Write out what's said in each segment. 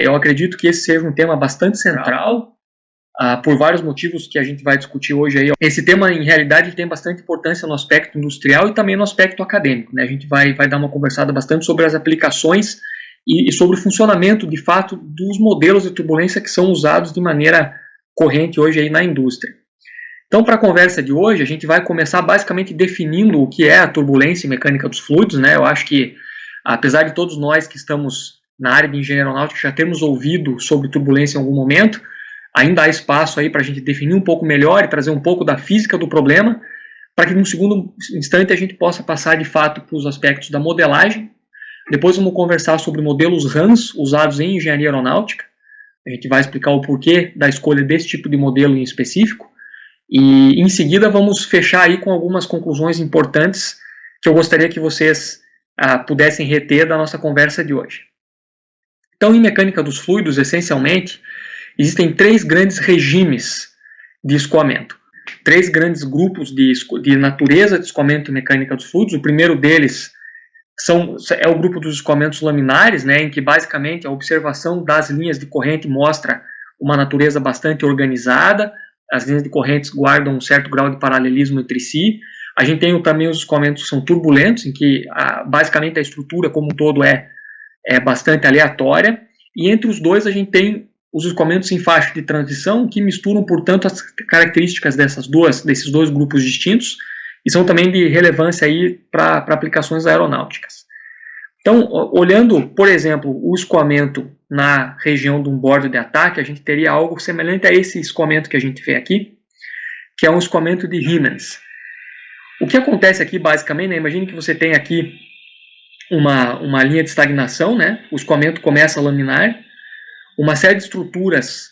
Eu acredito que esse seja um tema bastante central, por vários motivos que a gente vai discutir hoje aí. Esse tema, em realidade, tem bastante importância no aspecto industrial e também no aspecto acadêmico, né? A gente vai dar uma conversada bastante sobre as aplicações e sobre o funcionamento, de fato, dos modelos de turbulência que são usados de maneira corrente hoje aí na indústria. Então, para a conversa de hoje, a gente vai começar basicamente definindo o que é a turbulência e mecânica dos fluidos, né? Eu acho que, apesar de todos nós que estamos na área de engenharia aeronáutica já termos ouvido sobre turbulência em algum momento, ainda há espaço aí para a gente definir um pouco melhor e trazer um pouco da física do problema, para que, num segundo instante, a gente possa passar, de fato, para os aspectos da modelagem. Depois vamos conversar sobre modelos RANs usados em engenharia aeronáutica. A gente vai explicar o porquê da escolha desse tipo de modelo em específico. E, em seguida, vamos fechar aí com algumas conclusões importantes que eu gostaria que vocês pudessem reter da nossa conversa de hoje. Então, em mecânica dos fluidos, essencialmente, existem três grandes regimes de escoamento. Três grandes grupos de natureza de escoamento e mecânica dos fluidos. O primeiro deles é o grupo dos escoamentos laminares, né, em que basicamente a observação das linhas de corrente mostra uma natureza bastante organizada. As linhas de correntes guardam um certo grau de paralelismo entre si. A gente tem também os escoamentos que são turbulentos, em que basicamente a estrutura como um todo é bastante aleatória. E entre os dois a gente tem os escoamentos em faixa de transição, que misturam, portanto, as características desses dois grupos distintos, e são também de relevância para aplicações aeronáuticas. Então, olhando, por exemplo, o escoamento na região de um bordo de ataque, a gente teria algo semelhante a esse escoamento que a gente vê aqui, que é um escoamento de Riemann. O que acontece aqui, basicamente, né, imagine que você tem aqui uma linha de estagnação, né, o escoamento começa a laminar, uma série de estruturas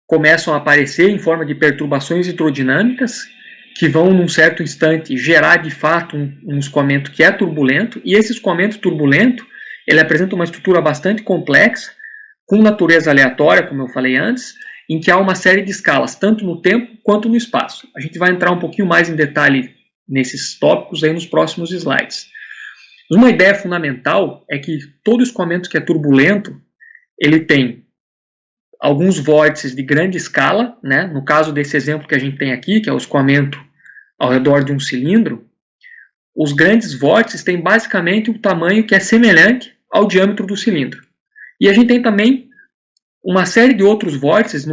começam a aparecer em forma de perturbações hidrodinâmicas, que vão, num certo instante, gerar, de fato, um escoamento que é turbulento, e esse escoamento turbulento, ele apresenta uma estrutura bastante complexa, com natureza aleatória, como eu falei antes, em que há uma série de escalas, tanto no tempo quanto no espaço. A gente vai entrar um pouquinho mais em detalhe nesses tópicos aí nos próximos slides. Uma ideia fundamental é que todo escoamento que é turbulento, ele tem alguns vórtices de grande escala, né? No caso desse exemplo que a gente tem aqui, que é o escoamento ao redor de um cilindro, os grandes vórtices têm basicamente um tamanho que é semelhante ao diâmetro do cilindro. E a gente tem também uma série de outros vórtices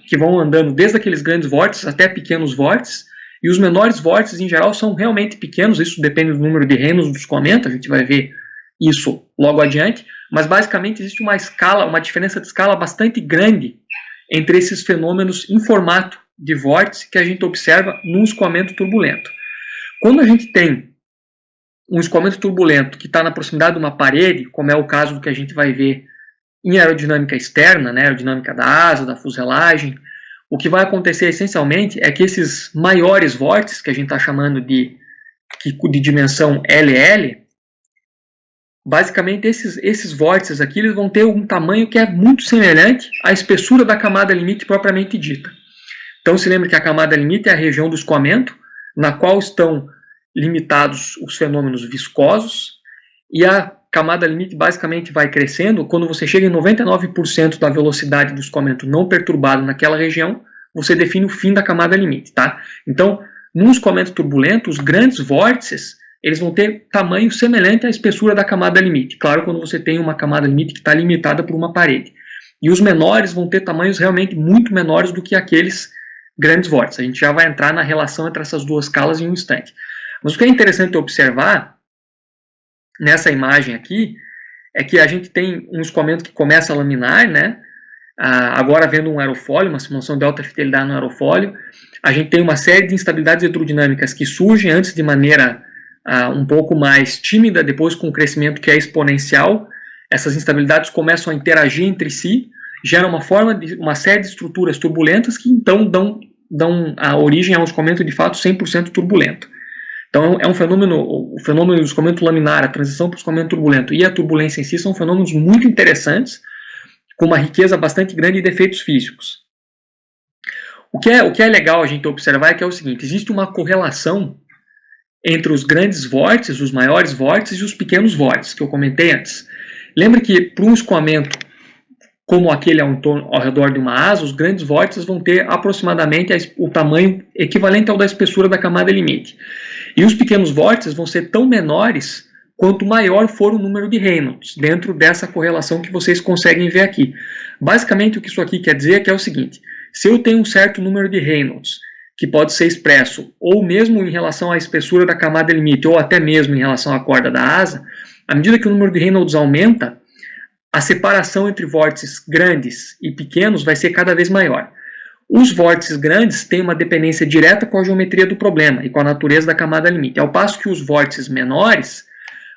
que vão andando desde aqueles grandes vórtices até pequenos vórtices, e os menores vórtices em geral são realmente pequenos, isso depende do número de reinos do escoamento, a gente vai ver isso logo adiante, mas basicamente existe uma diferença de escala bastante grande entre esses fenômenos em formato de vórtice que a gente observa num escoamento turbulento. Quando a gente tem um escoamento turbulento que está na proximidade de uma parede, como é o caso do que a gente vai ver em aerodinâmica externa, né, aerodinâmica da asa, da fuselagem, o que vai acontecer essencialmente é que esses maiores vórtices, que a gente está chamando de dimensão LL, basicamente esses vórtices aqui eles vão ter um tamanho que é muito semelhante à espessura da camada limite propriamente dita. Então se lembra que a camada limite é a região do escoamento, na qual estão limitados os fenômenos viscosos, e a camada limite basicamente vai crescendo. Quando você chega em 99% da velocidade do escoamento não perturbado naquela região, você define o fim da camada limite, tá? Então, num escoamento turbulento, os grandes vórtices eles vão ter tamanho semelhante à espessura da camada limite. Claro, quando você tem uma camada limite que está limitada por uma parede. E os menores vão ter tamanhos realmente muito menores do que aqueles grandes vórtices. A gente já vai entrar na relação entre essas duas escalas em um instante. Mas o que é interessante observar nessa imagem aqui é que a gente tem um escoamento que começa a laminar, né? Agora vendo um aerofólio, uma simulação de alta fidelidade no aerofólio, a gente tem uma série de instabilidades hidrodinâmicas que surgem antes de maneira um pouco mais tímida, depois com o crescimento que é exponencial. Essas instabilidades começam a interagir entre si, geram uma série de estruturas turbulentas que então dão a origem a um escoamento de fato 100% turbulento. Então é um fenômeno, o fenômeno do escoamento laminar, a transição para o escoamento turbulento e a turbulência em si são fenômenos muito interessantes, com uma riqueza bastante grande de efeitos físicos. O que é legal a gente observar é que é o seguinte, existe uma correlação entre os grandes vórtices, os maiores vórtices e os pequenos vórtices, que eu comentei antes. Lembre que para um escoamento como aquele ao redor de uma asa, os grandes vórtices vão ter aproximadamente o tamanho equivalente ao da espessura da camada limite. E os pequenos vórtices vão ser tão menores quanto maior for o número de Reynolds, dentro dessa correlação que vocês conseguem ver aqui. Basicamente, o que isso aqui quer dizer é que é o seguinte: se eu tenho um certo número de Reynolds, que pode ser expresso ou mesmo em relação à espessura da camada limite, ou até mesmo em relação à corda da asa, à medida que o número de Reynolds aumenta, a separação entre vórtices grandes e pequenos vai ser cada vez maior. Os vórtices grandes têm uma dependência direta com a geometria do problema e com a natureza da camada limite, ao passo que os vórtices menores,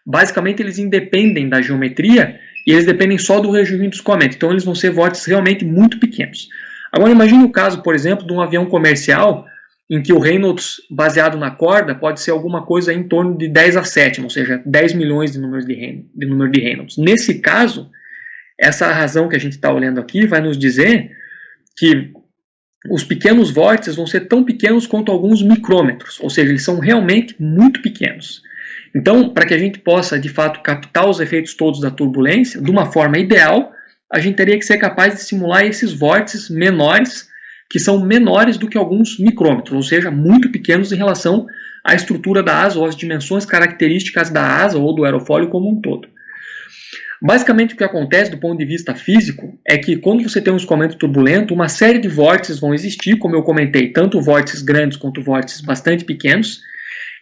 basicamente, eles independem da geometria e eles dependem só do regime de escoamento. Então, eles vão ser vórtices realmente muito pequenos. Agora, imagine o caso, por exemplo, de um avião comercial em que o Reynolds baseado na corda pode ser alguma coisa em torno de 10 a 7, ou seja, 10 milhões de número de Reynolds. Nesse caso, essa razão que a gente está olhando aqui vai nos dizer que os pequenos vórtices vão ser tão pequenos quanto alguns micrômetros, ou seja, eles são realmente muito pequenos. Então, para que a gente possa, de fato, captar os efeitos todos da turbulência, de uma forma ideal, a gente teria que ser capaz de simular esses vórtices menores, que são menores do que alguns micrômetros, ou seja, muito pequenos em relação à estrutura da asa ou às dimensões características da asa ou do aerofólio como um todo. Basicamente, o que acontece do ponto de vista físico é que quando você tem um escoamento turbulento, uma série de vórtices vão existir, como eu comentei, tanto vórtices grandes quanto vórtices bastante pequenos.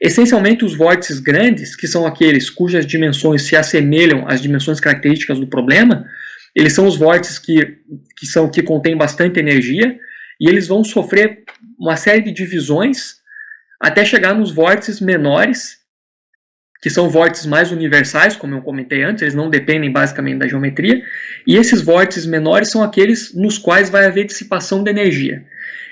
Essencialmente, os vórtices grandes, que são aqueles cujas dimensões se assemelham às dimensões características do problema, eles são os vórtices que contêm bastante energia, e eles vão sofrer uma série de divisões até chegar nos vórtices menores, que são vórtices mais universais, como eu comentei antes, eles não dependem basicamente da geometria, e esses vórtices menores são aqueles nos quais vai haver dissipação de energia.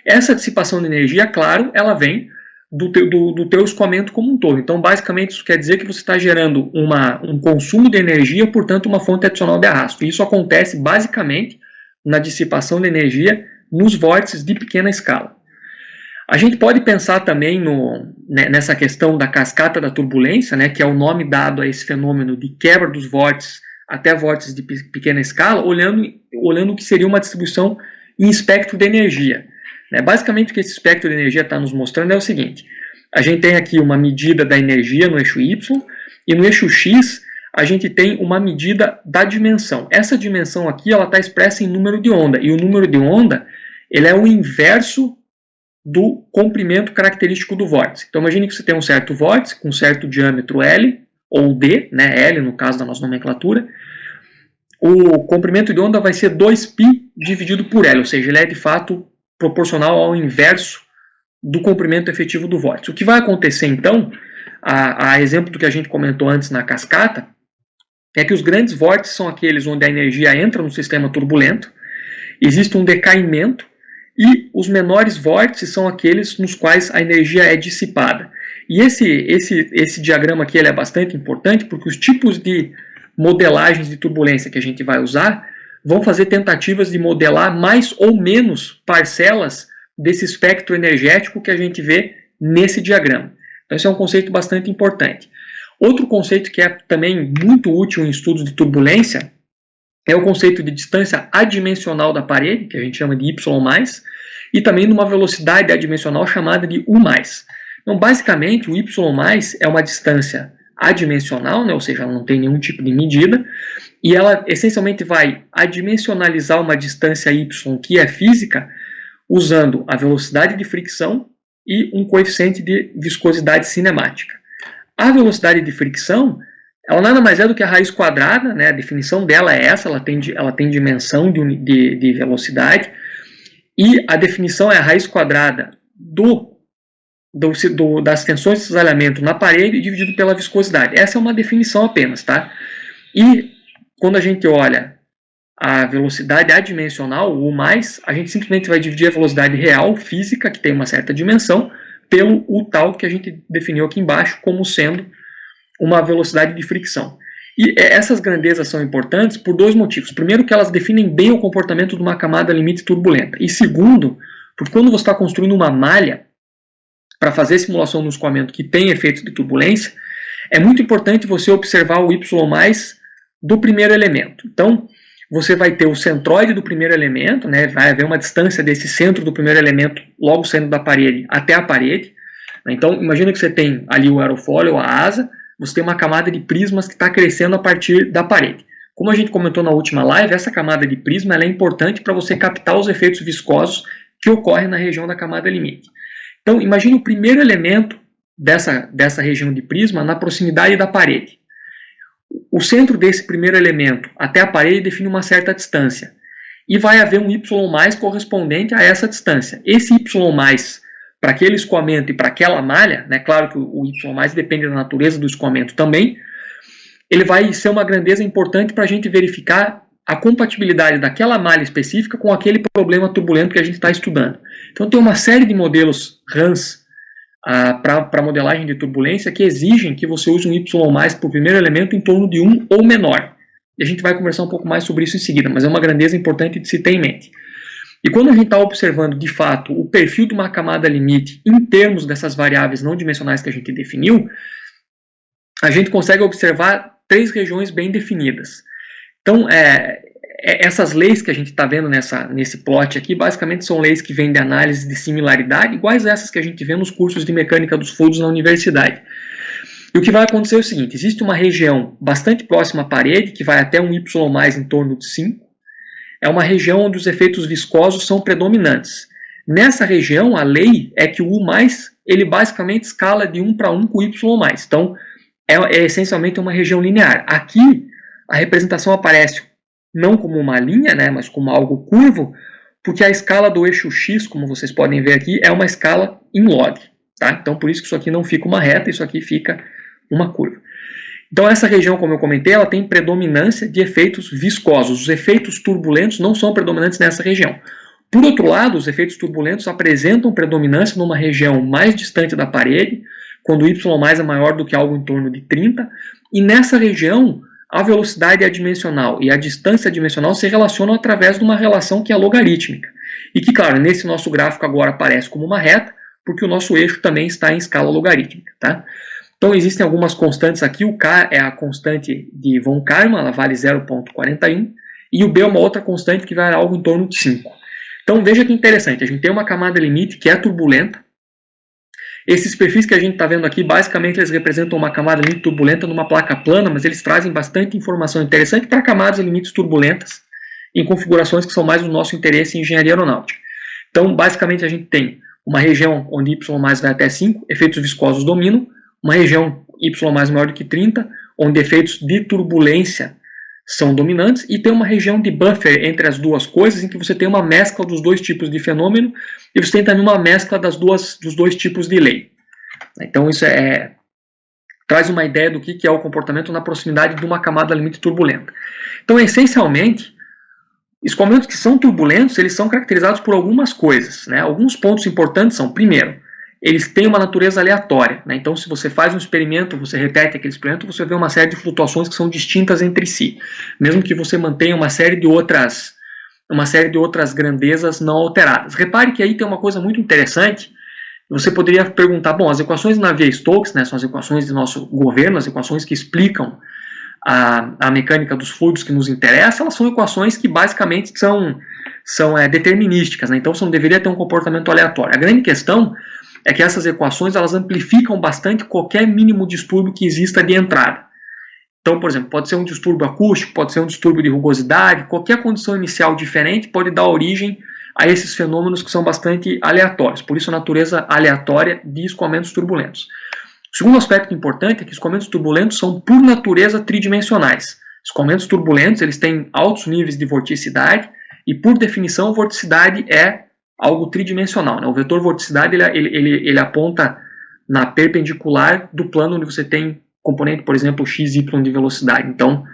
Essa dissipação de energia, claro, ela vem do teu escoamento como um todo. Então, basicamente, isso quer dizer que você está gerando um consumo de energia, portanto, uma fonte adicional de arrasto. E isso acontece, basicamente, na dissipação de energia nos vórtices de pequena escala. A gente pode pensar também nessa questão da cascata da turbulência, né, que é o nome dado a esse fenômeno de quebra dos vórtices até vórtices de pequena escala, olhando o que seria uma distribuição em espectro de energia. Basicamente, o que esse espectro de energia está nos mostrando é o seguinte: a gente tem aqui uma medida da energia no eixo Y, e no eixo X a gente tem uma medida da dimensão. Essa dimensão aqui está expressa em número de onda, e o número de onda ele é o inverso do comprimento característico do vórtice. Então imagine que você tem um certo vórtice com um certo diâmetro L, ou D, né, L no caso da nossa nomenclatura. O comprimento de onda vai ser 2π dividido por L, ou seja, ele é de fato proporcional ao inverso do comprimento efetivo do vórtice. O que vai acontecer então, a exemplo do que a gente comentou antes na cascata, é que os grandes vórtices são aqueles onde a energia entra no sistema turbulento, existe um decaimento, e os menores vórtices são aqueles nos quais a energia é dissipada. E esse diagrama aqui ele é bastante importante porque os tipos de modelagens de turbulência que a gente vai usar vão fazer tentativas de modelar mais ou menos parcelas desse espectro energético que a gente vê nesse diagrama. Então esse é um conceito bastante importante. Outro conceito que é também muito útil em estudos de turbulência é o conceito de distância adimensional da parede, que a gente chama de Y+, e também de uma velocidade adimensional chamada de U+. Então, basicamente, o Y+ é uma distância adimensional, né, ou seja, ela não tem nenhum tipo de medida, e ela essencialmente vai adimensionalizar uma distância Y que é física, usando a velocidade de fricção e um coeficiente de viscosidade cinemática. A velocidade de fricção, ela nada mais é do que a raiz quadrada, né? A definição dela é essa, ela tem dimensão de velocidade, e a definição é a raiz quadrada das tensões de cisalhamento na parede dividido pela viscosidade. Essa é uma definição apenas, tá? E quando a gente olha a velocidade adimensional, o U+, a gente simplesmente vai dividir a velocidade real, física, que tem uma certa dimensão, pelo U tal, que a gente definiu aqui embaixo como sendo uma velocidade de fricção. E essas grandezas são importantes por dois motivos. Primeiro, que elas definem bem o comportamento de uma camada limite turbulenta. E segundo, porque quando você está construindo uma malha para fazer simulação no escoamento que tem efeitos de turbulência, é muito importante você observar o Y+ do primeiro elemento. Então, você vai ter o centroide do primeiro elemento, né, vai haver uma distância desse centro do primeiro elemento logo saindo da parede até a parede. Então, imagina que você tem ali o aerofólio, a asa, você tem uma camada de prismas que está crescendo a partir da parede. Como a gente comentou na última live, essa camada de prisma ela é importante para você captar os efeitos viscosos que ocorrem na região da camada limite. Então, imagine o primeiro elemento dessa região de prisma na proximidade da parede. O centro desse primeiro elemento até a parede define uma certa distância. E vai haver um y correspondente a essa distância. Esse y para aquele escoamento e para aquela malha, né, claro que o y depende da natureza do escoamento também, ele vai ser uma grandeza importante para a gente verificar a compatibilidade daquela malha específica com aquele problema turbulento que a gente está estudando. Então tem uma série de modelos RANS para modelagem de turbulência que exigem que você use um y para o primeiro elemento em torno de 1 ou menor. E a gente vai conversar um pouco mais sobre isso em seguida, mas é uma grandeza importante de se ter em mente. E quando a gente está observando, de fato, o perfil de uma camada limite em termos dessas variáveis não dimensionais que a gente definiu, a gente consegue observar 3 regiões bem definidas. Então, essas leis que a gente está vendo nesse plot aqui, basicamente são leis que vêm de análise de similaridade, iguais a essas que a gente vê nos cursos de mecânica dos fluidos na universidade. E o que vai acontecer é o seguinte, existe uma região bastante próxima à parede, que vai até um y em torno de 5, é uma região onde os efeitos viscosos são predominantes. Nessa região, a lei é que o U+, ele basicamente escala de 1 para 1 com y+. Então, é essencialmente uma região linear. Aqui, a representação aparece não como uma linha, né, mas como algo curvo, porque a escala do eixo x, como vocês podem ver aqui, é uma escala em log. Tá? Então, por isso que isso aqui não fica uma reta, isso aqui fica uma curva. Então, essa região, como eu comentei, ela tem predominância de efeitos viscosos. Os efeitos turbulentos não são predominantes nessa região. Por outro lado, os efeitos turbulentos apresentam predominância numa região mais distante da parede, quando o y é maior do que algo em torno de 30, e nessa região a velocidade adimensional e a distância adimensional se relacionam através de uma relação que é logarítmica. E que, claro, nesse nosso gráfico agora aparece como uma reta, porque o nosso eixo também está em escala logarítmica. Tá? Então existem algumas constantes aqui, o K é a constante de von Karman, ela vale 0,41, e o B é uma outra constante que vale algo em torno de 5. Então veja que interessante, a gente tem uma camada limite que é turbulenta. Esses perfis que a gente está vendo aqui, basicamente eles representam uma camada limite turbulenta numa placa plana, mas eles trazem bastante informação interessante para camadas e limites turbulentas em configurações que são mais do nosso interesse em engenharia aeronáutica. Então, basicamente, a gente tem uma região onde y vai até 5, efeitos viscosos dominam, uma região y maior do que 30, onde efeitos de turbulência são dominantes, e tem uma região de buffer entre as duas coisas, em que você tem uma mescla dos dois tipos de fenômeno, e você tem também uma mescla dos dois tipos de lei. Então isso traz uma ideia do que é o comportamento na proximidade de uma camada limite turbulenta. Então, essencialmente, escoamentos que são turbulentos, eles são caracterizados por algumas coisas. Né? Alguns pontos importantes são, primeiro, eles têm uma natureza aleatória. Né? Então, se você faz um experimento, você repete aquele experimento, você vê uma série de flutuações que são distintas entre si. Mesmo que você mantenha uma série de outras grandezas não alteradas. Repare que aí tem uma coisa muito interessante. Você poderia perguntar, bom, as equações de Navier-Stokes, né, são as equações de nosso governo, as equações que explicam a mecânica dos fluidos que nos interessa, elas são equações que basicamente são determinísticas, né? Então você não deveria ter um comportamento aleatório. A grande questão é que essas equações elas amplificam bastante qualquer mínimo distúrbio que exista de entrada. Então, por exemplo, pode ser um distúrbio acústico, pode ser um distúrbio de rugosidade, qualquer condição inicial diferente pode dar origem a esses fenômenos que são bastante aleatórios. Por isso a natureza aleatória de escoamentos turbulentos. O segundo aspecto importante é que escoamentos turbulentos são, por natureza, tridimensionais. Escoamentos turbulentos eles têm altos níveis de vorticidade e, por definição, vorticidade é algo tridimensional. Né? O vetor vorticidade ele aponta na perpendicular do plano onde você tem componente, por exemplo, x, y de velocidade. Então,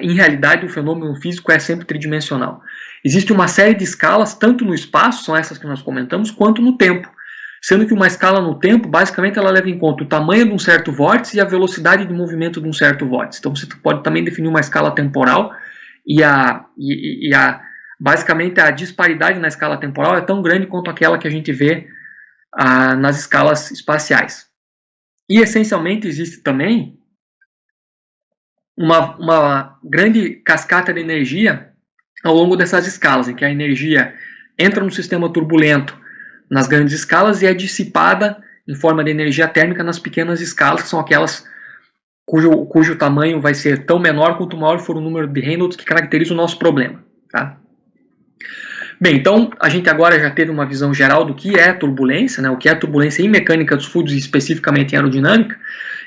em realidade, o fenômeno físico é sempre tridimensional. Existe uma série de escalas, tanto no espaço, são essas que nós comentamos, quanto no tempo. Sendo que uma escala no tempo, basicamente, ela leva em conta o tamanho de um certo vórtice e a velocidade de movimento de um certo vórtice. Então, você pode também definir uma escala temporal basicamente, a disparidade na escala temporal é tão grande quanto aquela que a gente vê nas escalas espaciais. E, essencialmente, existe também uma grande cascata de energia ao longo dessas escalas, em que a energia entra no sistema turbulento nas grandes escalas e é dissipada em forma de energia térmica nas pequenas escalas, que são aquelas cujo tamanho vai ser tão menor quanto maior for o número de Reynolds que caracteriza o nosso problema. Tá? Bem, então a gente agora já teve uma visão geral do que é turbulência, né, o que é turbulência em mecânica dos fluidos e especificamente em aerodinâmica,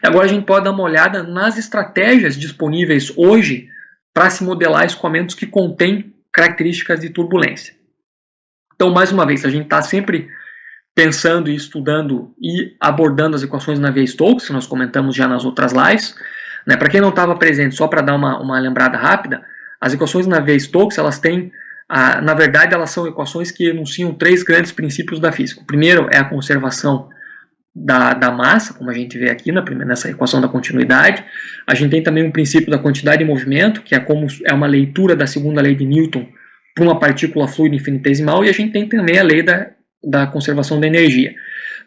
e agora a gente pode dar uma olhada nas estratégias disponíveis hoje para se modelar escoamentos que contêm características de turbulência. Então, mais uma vez, a gente está sempre pensando e estudando e abordando as equações Navier-Stokes, que nós comentamos já nas outras lives. Né? Para quem não estava presente, só para dar uma lembrada rápida, as equações Navier-Stokes, elas têm, na verdade, elas são equações que enunciam 3 grandes princípios da física. O primeiro é a conservação da massa, como a gente vê aqui nessa equação da continuidade. A gente tem também um princípio da quantidade de movimento, que é uma leitura da segunda lei de Newton para uma partícula fluida infinitesimal, e a gente tem também a lei da conservação da energia.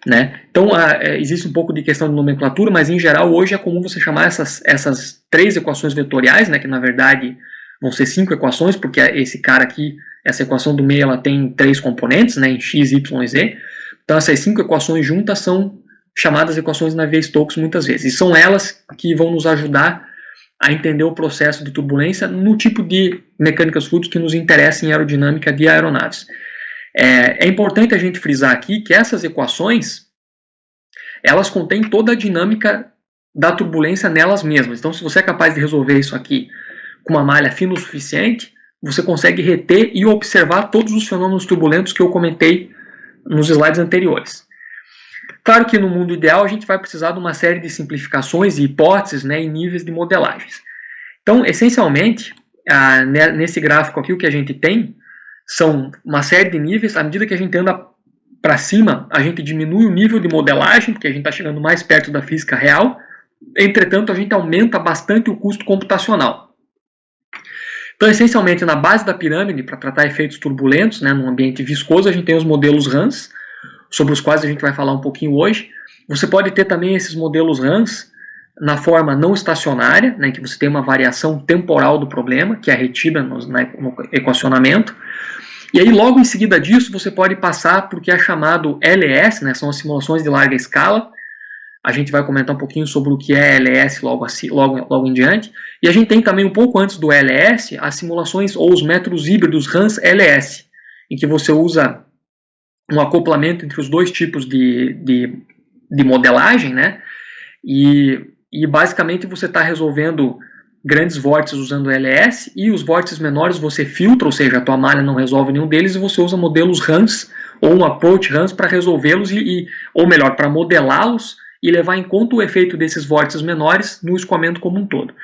Né? Então, existe um pouco de questão de nomenclatura, mas em geral hoje é comum você chamar essas 3 equações vetoriais, né, que na verdade vão ser 5 equações, porque esse cara aqui, essa equação do meio, ela tem 3 componentes, né, em x, y e z. Então essas 5 equações juntas são chamadas equações Navier-Stokes muitas vezes, e são elas que vão nos ajudar a entender o processo de turbulência no tipo de mecânica dos fluidos que nos interessa em aerodinâmica de aeronaves. É importante a gente frisar aqui que essas equações, elas contêm toda a dinâmica da turbulência nelas mesmas. Então, se você é capaz de resolver isso aqui com uma malha fina o suficiente, você consegue reter e observar todos os fenômenos turbulentos que eu comentei nos slides anteriores. Claro que no mundo ideal a gente vai precisar de uma série de simplificações e hipóteses, né, e níveis de modelagens. Então, essencialmente, nesse gráfico aqui o que a gente tem são uma série de níveis. À medida que a gente anda para cima, a gente diminui o nível de modelagem, porque a gente está chegando mais perto da física real. Entretanto, a gente aumenta bastante o custo computacional. Então, essencialmente, na base da pirâmide, para tratar efeitos turbulentos, né, num ambiente viscoso, a gente tem os modelos RANS, sobre os quais a gente vai falar um pouquinho hoje. Você pode ter também esses modelos RANS na forma não estacionária, né, que você tem uma variação temporal do problema, que é retida no equacionamento. E aí, logo em seguida disso, você pode passar por o que é chamado LS, né, são as simulações de larga escala. A gente vai comentar um pouquinho sobre o que é LS logo em diante. E a gente tem também, um pouco antes do LS, as simulações ou os métodos híbridos RANS-LS, em que você usa um acoplamento entre os 2 tipos de modelagem, né? E basicamente você está resolvendo grandes vórtices usando LS, e os vórtices menores você filtra, ou seja, a tua malha não resolve nenhum deles, e você usa modelos RANS ou um approach RANS para resolvê-los, ou melhor, para modelá-los e levar em conta o efeito desses vórtices menores no escoamento como um todo.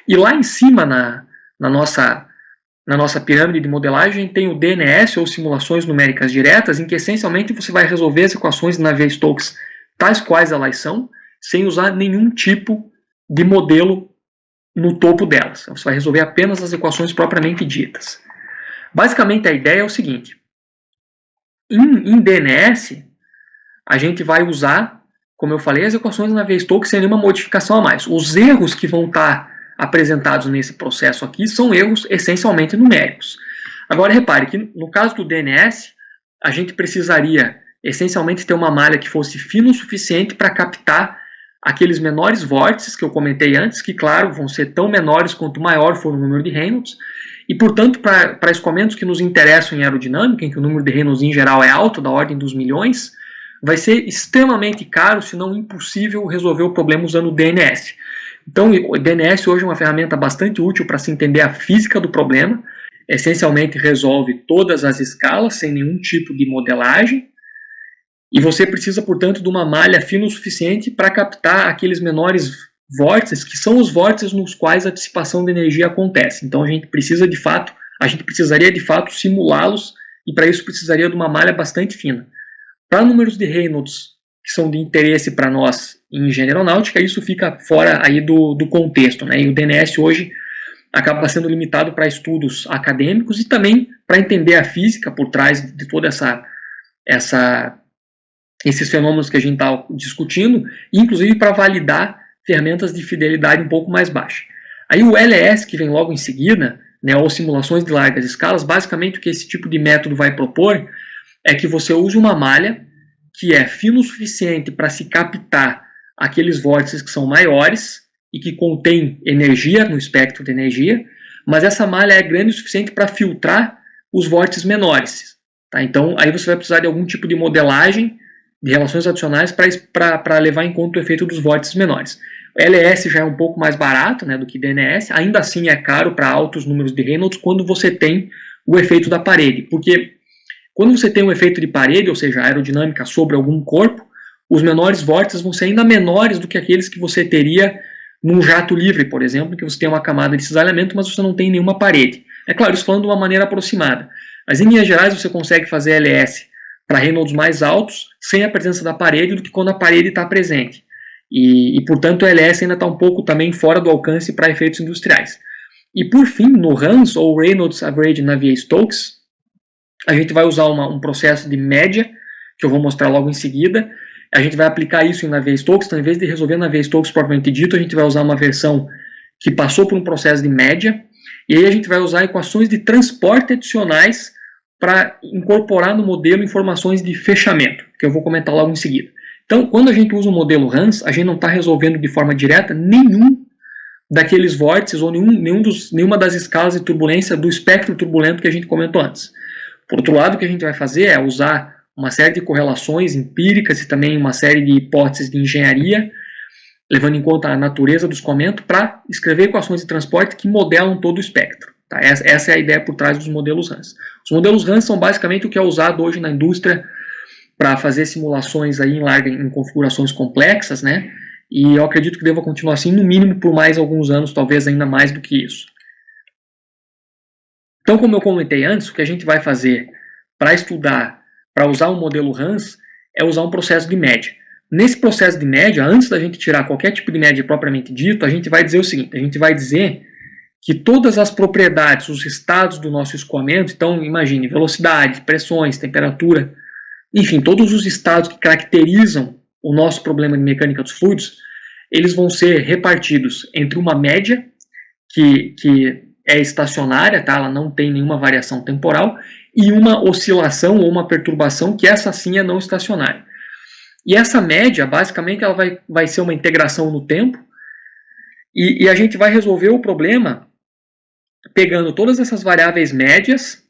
E lá em cima, na nossa pirâmide de modelagem, tem o DNS, ou simulações numéricas diretas, em que essencialmente você vai resolver as equações de Navier-Stokes tais quais elas são, sem usar nenhum tipo de modelo no topo delas. Você vai resolver apenas as equações propriamente ditas. Basicamente a ideia é o seguinte: em DNS, a gente vai usar, como eu falei, as equações de Navier-Stokes sem nenhuma modificação a mais. Os erros que vão estar apresentados nesse processo aqui são erros essencialmente numéricos. Agora repare que no caso do DNS, a gente precisaria essencialmente ter uma malha que fosse fina o suficiente para captar aqueles menores vórtices que eu comentei antes, que claro, vão ser tão menores quanto maior for o número de Reynolds, e portanto para escoamentos que nos interessam em aerodinâmica, em que o número de Reynolds em geral é alto, da ordem dos milhões, vai ser extremamente caro, se não impossível, resolver o problema usando o DNS. Então, o DNS hoje é uma ferramenta bastante útil para se entender a física do problema. Essencialmente resolve todas as escalas sem nenhum tipo de modelagem. E você precisa, portanto, de uma malha fina o suficiente para captar aqueles menores vórtices, que são os vórtices nos quais a dissipação de energia acontece. Então a gente precisaria de fato simulá-los, e para isso precisaria de uma malha bastante fina. Para números de Reynolds que são de interesse para nós em engenharia aeronáutica, isso fica fora aí do contexto, né? E o DNS hoje acaba sendo limitado para estudos acadêmicos e também para entender a física por trás de toda esses fenômenos que a gente está discutindo, e inclusive para validar ferramentas de fidelidade um pouco mais baixa. Aí o LS, que vem logo em seguida, né, ou simulações de largas escalas, basicamente o que esse tipo de método vai propor é que você use uma malha que é fino o suficiente para se captar aqueles vórtices que são maiores e que contém energia no espectro de energia, mas essa malha é grande o suficiente para filtrar os vórtices menores. Tá? Então, aí você vai precisar de algum tipo de modelagem de relações adicionais para levar em conta o efeito dos vórtices menores. O LS já é um pouco mais barato, né, do que DNS, ainda assim é caro para altos números de Reynolds quando você tem o efeito da parede, porque quando você tem um efeito de parede, ou seja, aerodinâmica sobre algum corpo, os menores vórtices vão ser ainda menores do que aqueles que você teria num jato livre, por exemplo, que você tem uma camada de cisalhamento, mas você não tem nenhuma parede. É claro, isso falando de uma maneira aproximada. Mas em linhas gerais você consegue fazer LS para Reynolds mais altos sem a presença da parede do que quando a parede está presente. Portanto, o LS ainda está um pouco também fora do alcance para efeitos industriais. E por fim, no RANS, ou Reynolds Average Navier-Stokes, a gente vai usar um processo de média, que eu vou mostrar logo em seguida. A gente vai aplicar isso em Navier-Stokes, então em vez de resolver Navier-Stokes propriamente dito, a gente vai usar uma versão que passou por um processo de média, e aí a gente vai usar equações de transporte adicionais para incorporar no modelo informações de fechamento, que eu vou comentar logo em seguida. Então, quando a gente usa o modelo RANS, a gente não está resolvendo de forma direta nenhum daqueles vórtices ou nenhuma das escalas de turbulência do espectro turbulento que a gente comentou antes. Por outro lado, o que a gente vai fazer é usar uma série de correlações empíricas e também uma série de hipóteses de engenharia, levando em conta a natureza do escoamento, para escrever equações de transporte que modelam todo o espectro. Tá? Essa é a ideia por trás dos modelos RANS. Os modelos RANS são basicamente o que é usado hoje na indústria para fazer simulações aí em configurações complexas, né? E eu acredito que deva continuar assim, no mínimo por mais alguns anos, talvez ainda mais do que isso. Então, como eu comentei antes, o que a gente vai fazer para estudar, para usar um modelo RANS, é usar um processo de média. Nesse processo de média, antes da gente tirar qualquer tipo de média propriamente dito, a gente vai dizer o seguinte, a gente vai dizer que todas as propriedades, os estados do nosso escoamento, então imagine velocidade, pressões, temperatura, enfim, todos os estados que caracterizam o nosso problema de mecânica dos fluidos, eles vão ser repartidos entre uma média, que é estacionária, tá? Ela não tem nenhuma variação temporal, e uma oscilação ou uma perturbação, que essa sim é não estacionária. E essa média, basicamente, ela vai ser uma integração no tempo, e a gente vai resolver o problema pegando todas essas variáveis médias,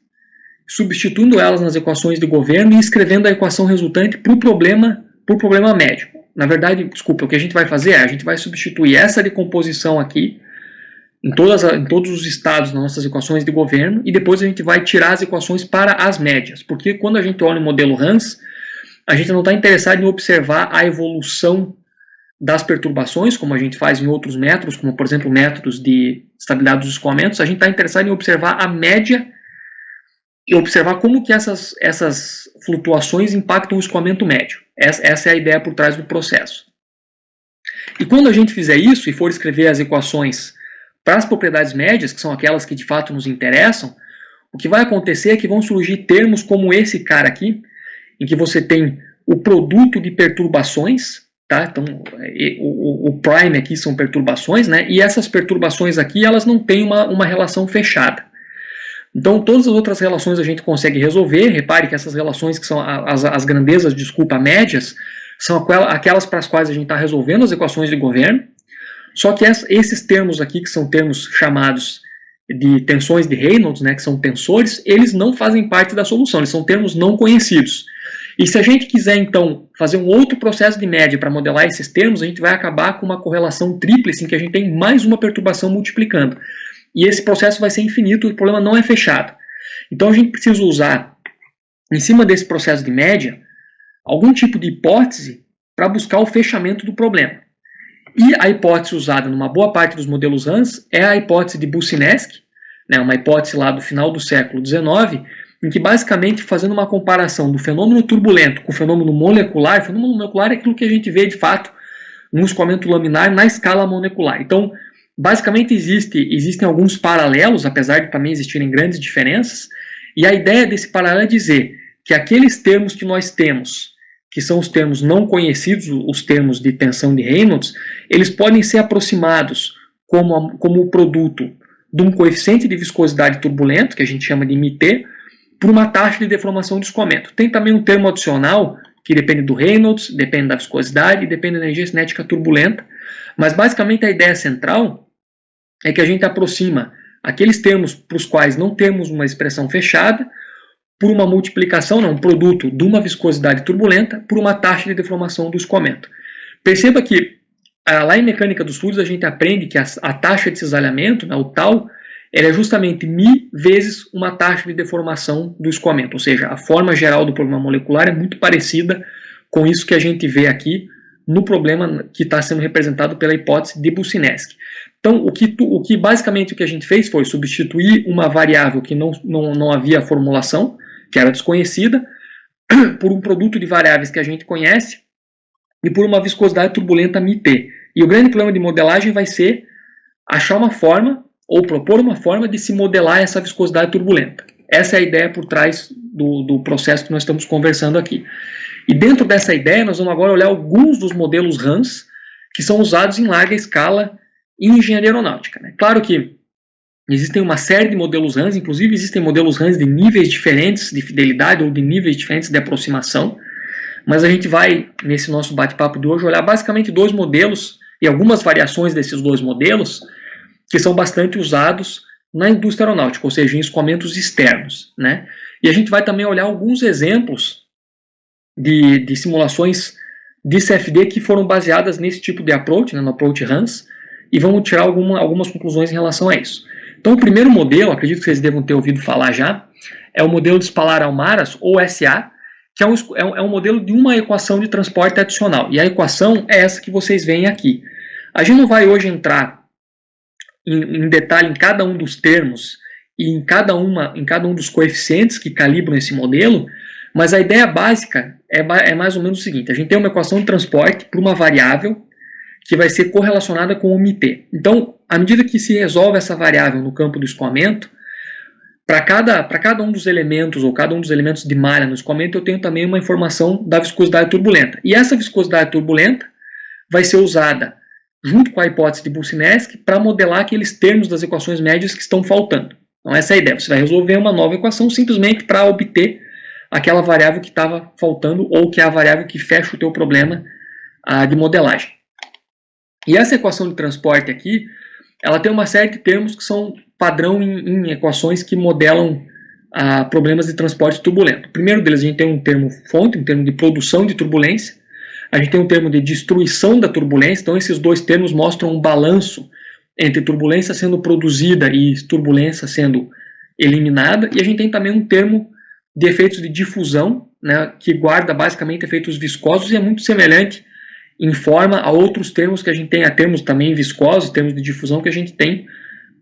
substituindo elas nas equações de governo e escrevendo a equação resultante para o problema médio. Na verdade, desculpa, o que a gente vai fazer é, a gente vai substituir essa decomposição aqui em todos os estados nas nossas equações de governo, e depois a gente vai tirar as equações para as médias, porque quando a gente olha o modelo RANS, a gente não está interessado em observar a evolução das perturbações, como a gente faz em outros métodos, como por exemplo métodos de estabilidade dos escoamentos. A gente está interessado em observar a média e observar como que essas flutuações impactam o escoamento médio. Essa é a ideia por trás do processo. E quando a gente fizer isso e for escrever as equações para as propriedades médias, que são aquelas que de fato nos interessam, o que vai acontecer é que vão surgir termos como esse cara aqui, em que você tem o produto de perturbações, tá? Então, o prime aqui são perturbações, né? E essas perturbações aqui, elas não têm uma relação fechada. Então, todas as outras relações a gente consegue resolver. Repare que essas relações, que são as grandezas, médias, são aquelas para as quais a gente está resolvendo as equações de governo. Só que esses termos aqui, que são termos chamados de tensões de Reynolds, né, que são tensores, eles não fazem parte da solução, eles são termos não conhecidos. E se a gente quiser, então, fazer um outro processo de média para modelar esses termos, a gente vai acabar com uma correlação tríplice, em que a gente tem mais uma perturbação multiplicando. E esse processo vai ser infinito, o problema não é fechado. Então a gente precisa usar, em cima desse processo de média, algum tipo de hipótese para buscar o fechamento do problema. E a hipótese usada numa boa parte dos modelos RANS é a hipótese de Boussinesq, né, uma hipótese lá do final do século XIX, em que basicamente fazendo uma comparação do fenômeno turbulento com o fenômeno molecular é aquilo que a gente vê de fato no escoamento laminar na escala molecular. Então, basicamente existem alguns paralelos, apesar de também existirem grandes diferenças, e a ideia desse paralelo é dizer que aqueles termos que nós temos, que são os termos não conhecidos, os termos de tensão de Reynolds, eles podem ser aproximados como o produto de um coeficiente de viscosidade turbulento, que a gente chama de MT, por uma taxa de deformação do escoamento. Tem também um termo adicional, que depende do Reynolds, depende da viscosidade, depende da energia cinética turbulenta, mas basicamente a ideia central é que a gente aproxima aqueles termos para os quais não temos uma expressão fechada, por uma multiplicação, um produto de uma viscosidade turbulenta, por uma taxa de deformação do escoamento. Perceba que lá em mecânica dos fluidos a gente aprende que a taxa de cisalhamento, o tal, ela é justamente μ vezes uma taxa de deformação do escoamento, ou seja, a forma geral do problema molecular é muito parecida com isso que a gente vê aqui no problema que está sendo representado pela hipótese de Boussinesq. Então, basicamente o que a gente fez foi substituir uma variável que não havia formulação, que era desconhecida, por um produto de variáveis que a gente conhece e por uma viscosidade turbulenta μt. E o grande problema de modelagem vai ser achar uma forma ou propor uma forma de se modelar essa viscosidade turbulenta. Essa é a ideia por trás do processo que nós estamos conversando aqui. E dentro dessa ideia, nós vamos agora olhar alguns dos modelos RANS que são usados em larga escala em engenharia aeronáutica. Claro que existem uma série de modelos RANS, inclusive existem modelos RANS de níveis diferentes de fidelidade ou de níveis diferentes de aproximação, mas a gente vai, nesse nosso bate-papo de hoje, olhar basicamente dois modelos e algumas variações desses dois modelos que são bastante usados na indústria aeronáutica, ou seja, em escoamentos externos. E a gente vai também olhar alguns exemplos de simulações de CFD que foram baseadas nesse tipo de approach, no approach RANS, e vamos tirar algumas conclusões em relação a isso. Então, o primeiro modelo, acredito que vocês devam ter ouvido falar já, é o modelo de Spallar-Almaras, ou SA, que é um modelo de uma equação de transporte adicional. E a equação é essa que vocês veem aqui. A gente não vai hoje entrar em detalhe em cada um dos termos e em cada um dos coeficientes que calibram esse modelo, mas a ideia básica é mais ou menos o seguinte: a gente tem uma equação de transporte para uma variável que vai ser correlacionada com o MT. Então, à medida que se resolve essa variável no campo do escoamento, para cada um dos elementos, ou cada um dos elementos de malha no escoamento, eu tenho também uma informação da viscosidade turbulenta. E essa viscosidade turbulenta vai ser usada junto com a hipótese de Boussinesq para modelar aqueles termos das equações médias que estão faltando. Então essa é a ideia, você vai resolver uma nova equação simplesmente para obter aquela variável que estava faltando ou que é a variável que fecha o teu problema de modelagem. E essa equação de transporte aqui, ela tem uma série de termos que são padrão em equações que modelam problemas de transporte turbulento. O primeiro deles, a gente tem um termo fonte, um termo de produção de turbulência. A gente tem um termo de destruição da turbulência. Então esses dois termos mostram um balanço entre turbulência sendo produzida e turbulência sendo eliminada. E a gente tem também um termo de efeitos de difusão, que guarda basicamente efeitos viscosos e é muito semelhante em forma a outros termos que a gente tem, a termos também viscosos, termos de difusão que a gente tem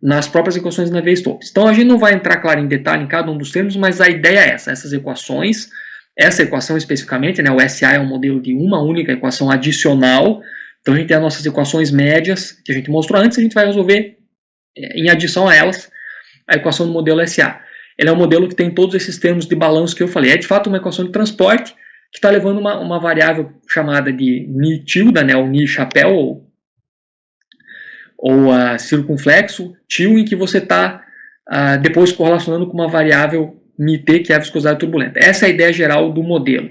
nas próprias equações de Navier-Stokes. Então a gente não vai entrar, claro, em detalhe em cada um dos termos, mas a ideia é essas equações, essa equação especificamente, o SA é um modelo de uma única equação adicional, então a gente tem as nossas equações médias, que a gente mostrou antes, a gente vai resolver, em adição a elas, a equação do modelo SA. Ele é um modelo que tem todos esses termos de balanço que eu falei, é de fato uma equação de transporte, que está levando uma variável chamada de ni tilde, ou ni chapéu, ou circunflexo, til, em que você está depois correlacionando com uma variável μt, que é a viscosidade turbulenta. Essa é a ideia geral do modelo.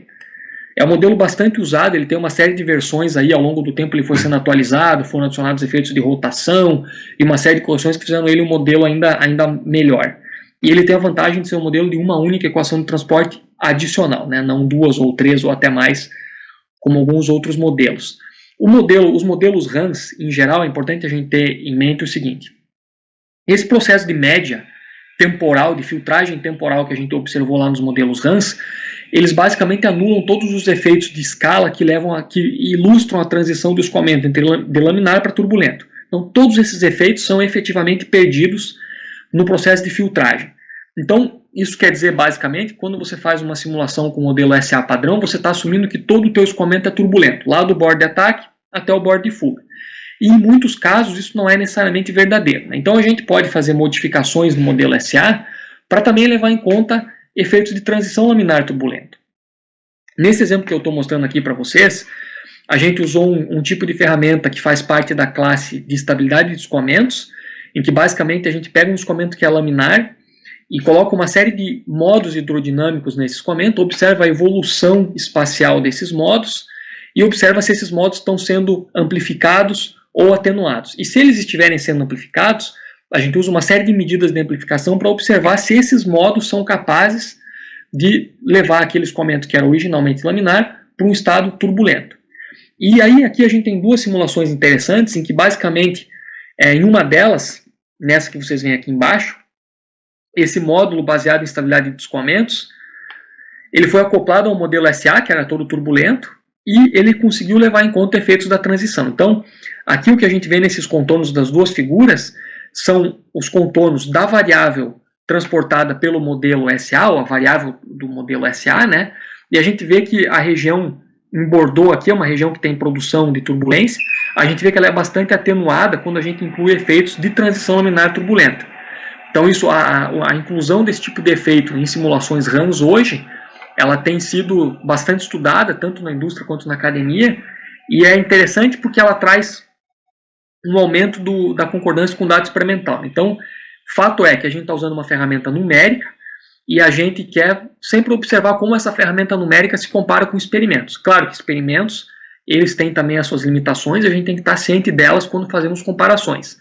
É um modelo bastante usado, ele tem uma série de versões aí, ao longo do tempo ele foi sendo atualizado, foram adicionados efeitos de rotação e uma série de correções que fizeram ele um modelo ainda melhor. E ele tem a vantagem de ser um modelo de uma única equação de transporte adicional, não duas ou três ou até mais, como alguns outros modelos. Os modelos RANS, em geral, é importante a gente ter em mente o seguinte: esse processo de média temporal, de filtragem temporal que a gente observou lá nos modelos RANS, eles basicamente anulam todos os efeitos de escala que ilustram a transição do escoamento de laminar para turbulento. Então, todos esses efeitos são efetivamente perdidos no processo de filtragem. Então, isso quer dizer, basicamente, quando você faz uma simulação com o modelo SA padrão, você está assumindo que todo o teu escoamento é turbulento, lá do bordo de ataque até o bordo de fuga. E em muitos casos isso não é necessariamente verdadeiro. Então a gente pode fazer modificações no modelo SA para também levar em conta efeitos de transição laminar turbulento. Nesse exemplo que eu estou mostrando aqui para vocês, a gente usou um tipo de ferramenta que faz parte da classe de estabilidade de escoamentos, em que basicamente a gente pega um escoamento que é laminar e coloca uma série de modos hidrodinâmicos nesse escoamento, observa a evolução espacial desses modos e observa se esses modos estão sendo amplificados ou atenuados. E se eles estiverem sendo amplificados, a gente usa uma série de medidas de amplificação para observar se esses modos são capazes de levar aquele escoamento que era originalmente laminar para um estado turbulento. E aí aqui a gente tem duas simulações interessantes, em que basicamente, em uma delas, nessa que vocês veem aqui embaixo, esse módulo baseado em estabilidade de escoamentos, ele foi acoplado ao modelo SA, que era todo turbulento, e ele conseguiu levar em conta efeitos da transição. Então, aqui o que a gente vê nesses contornos das duas figuras são os contornos da variável transportada pelo modelo SA, ou a variável do modelo SA, né? E a gente vê que a região em Bordeaux aqui é uma região que tem produção de turbulência. A gente vê que ela é bastante atenuada quando a gente inclui efeitos de transição laminar turbulenta. Então isso, a inclusão desse tipo de efeito em simulações RANs hoje, ela tem sido bastante estudada, tanto na indústria quanto na academia, e é interessante porque ela traz um aumento da concordância com o dado experimental. Então, fato é que a gente está usando uma ferramenta numérica e a gente quer sempre observar como essa ferramenta numérica se compara com experimentos. Claro que experimentos, eles têm também as suas limitações e a gente tem que estar ciente delas quando fazemos comparações.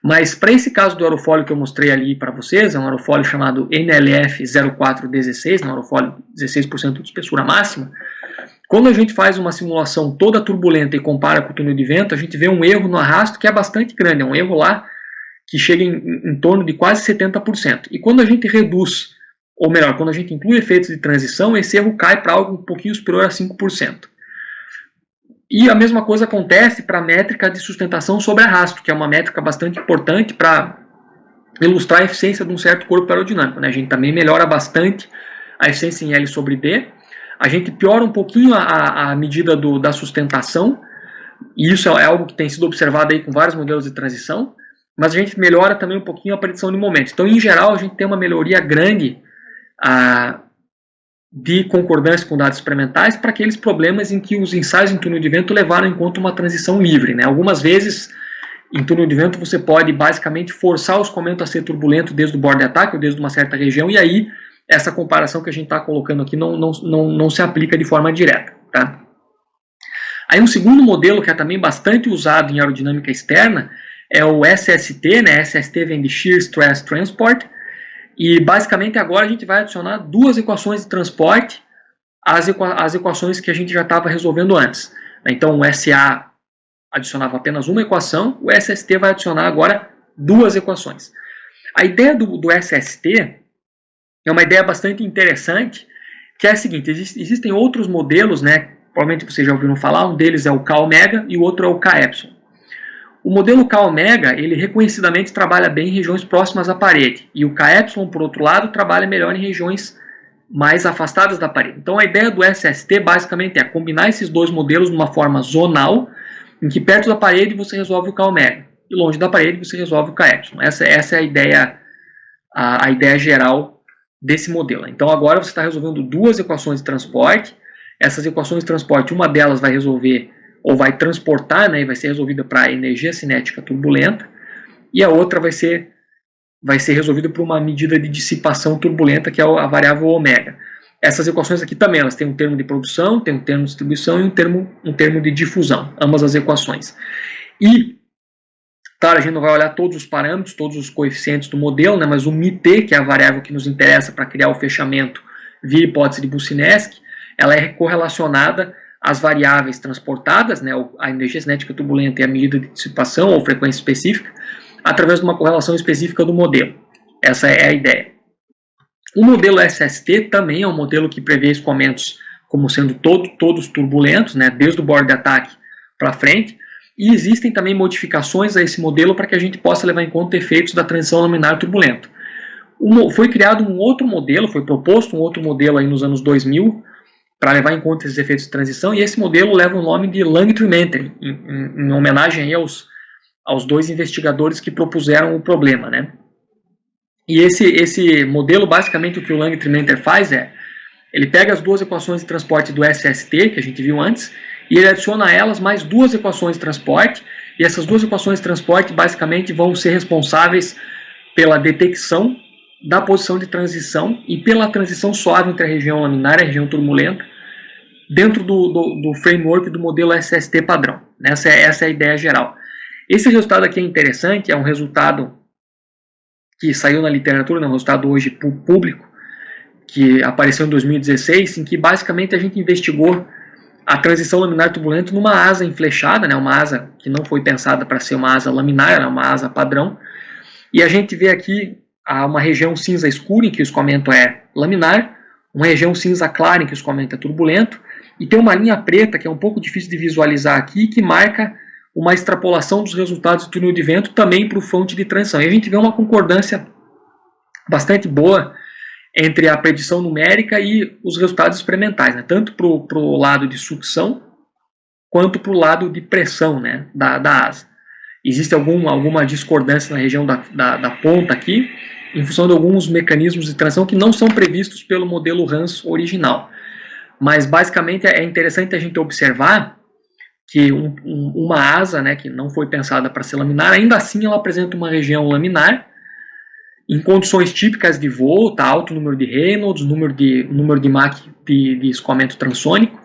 Mas para esse caso do aerofólio que eu mostrei ali para vocês, é um aerofólio chamado NLF0416, um aerofólio 16% de espessura máxima. Quando a gente faz uma simulação toda turbulenta e compara com o túnel de vento, a gente vê um erro no arrasto que é bastante grande, é um erro lá que chega em torno de quase 70%. E quando a gente reduz, ou melhor, quando a gente inclui efeitos de transição, esse erro cai para algo um pouquinho superior a 5%. E a mesma coisa acontece para a métrica de sustentação sobre arrasto, que é uma métrica bastante importante para ilustrar a eficiência de um certo corpo aerodinâmico, né? A gente também melhora bastante a eficiência em L sobre D. A gente piora um pouquinho a medida da sustentação, e isso é algo que tem sido observado aí com vários modelos de transição, mas a gente melhora também um pouquinho a predição de momentos. Então, em geral, a gente tem uma melhoria grande de concordância com dados experimentais para aqueles problemas em que os ensaios em túnel de vento levaram em conta uma transição livre, né? Algumas vezes, em túnel de vento, você pode basicamente forçar o escoamento a ser turbulento desde o bordo de ataque ou desde uma certa região, e aí essa comparação que a gente está colocando aqui não se aplica de forma direta, tá? Aí um segundo modelo que é também bastante usado em aerodinâmica externa é o SST, né? SST vem de Shear Stress Transport, e basicamente agora a gente vai adicionar duas equações de transporte às equações que a gente já estava resolvendo antes. Então o SA adicionava apenas uma equação, o SST vai adicionar agora duas equações. A ideia do SST é uma ideia bastante interessante, que é a seguinte: existem outros modelos, né? Provavelmente vocês já ouviram falar, um deles é o K-omega e o outro é o K-epsilon. O modelo K-omega, ele reconhecidamente trabalha bem em regiões próximas à parede, e o K-epsilon, por outro lado, trabalha melhor em regiões mais afastadas da parede. Então a ideia do SST basicamente é combinar esses dois modelos de uma forma zonal, em que perto da parede você resolve o K-omega, e longe da parede você resolve o K-epsilon. Essa é a ideia geral desse modelo. Então agora você está resolvendo duas equações de transporte. Essas equações de transporte, uma delas vai resolver, ou vai transportar, né, e vai ser resolvida para energia cinética turbulenta, e a outra vai ser resolvida por uma medida de dissipação turbulenta, que é a variável ômega. Essas equações aqui também, elas têm um termo de produção, tem um termo de distribuição e um termo de difusão, ambas as equações. E, claro, a gente não vai olhar todos os parâmetros, todos os coeficientes do modelo, né, mas o μt, que é a variável que nos interessa para criar o fechamento via hipótese de Boussinesq, ela é correlacionada às variáveis transportadas, né, a energia cinética turbulenta e a medida de dissipação ou frequência específica, através de uma correlação específica do modelo. Essa é a ideia. O modelo SST também é um modelo que prevê escoamentos como sendo todos turbulentos, né, desde o bordo de ataque para frente, e existem também modificações a esse modelo para que a gente possa levar em conta efeitos da transição laminar turbulenta. Foi criado um outro modelo, foi proposto um outro modelo aí nos anos 2000, para levar em conta esses efeitos de transição, e esse modelo leva o nome de Langtry-Mentering, em homenagem aí aos dois investigadores que propuseram o problema, né? E esse modelo, basicamente, o que o Langtry-Mentering faz é, ele pega as duas equações de transporte do SST, que a gente viu antes, e ele adiciona a elas mais duas equações de transporte, e essas duas equações de transporte basicamente vão ser responsáveis pela detecção da posição de transição e pela transição suave entre a região laminar e a região turbulenta, dentro do framework do modelo SST padrão. Essa é a ideia geral. Esse resultado aqui é interessante, é um resultado que saiu na literatura, é um resultado hoje público, que apareceu em 2016, em que basicamente a gente investigou a transição laminar turbulenta numa asa enflechada, né, uma asa que não foi pensada para ser uma asa laminar, era uma asa padrão, e a gente vê aqui uma região cinza escura, em que o escoamento é laminar, uma região cinza clara, em que o escoamento é turbulento, e tem uma linha preta, que é um pouco difícil de visualizar aqui, que marca uma extrapolação dos resultados do túnel de vento também para o fonte de transição. E a gente vê uma concordância bastante boa entre a predição numérica e os resultados experimentais, né? Tanto para o lado de sucção quanto para o lado de pressão, né, da asa. Existe alguma discordância na região da ponta aqui, em função de alguns mecanismos de transição que não são previstos pelo modelo Hans original. Mas basicamente é interessante a gente observar que uma asa, né, que não foi pensada para ser laminar, ainda assim ela apresenta uma região laminar, em condições típicas de voo, tá, alto número de Reynolds, número de Mach de escoamento transônico,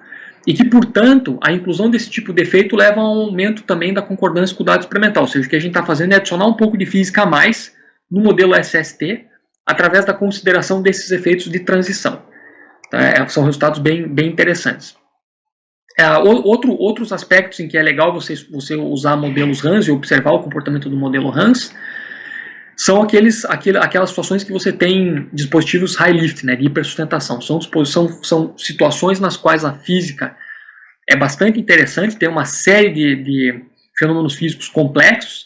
e que, portanto, a inclusão desse tipo de efeito leva a um aumento também da concordância com o dado experimental, ou seja, o que a gente está fazendo é adicionar um pouco de física a mais no modelo SST, através da consideração desses efeitos de transição. Tá? São resultados bem interessantes. Outros aspectos em que é legal você usar modelos Hans e observar o comportamento do modelo Hans são aquelas situações que você tem dispositivos high lift, né, de hipersustentação. São situações nas quais a física é bastante interessante, tem uma série de fenômenos físicos complexos,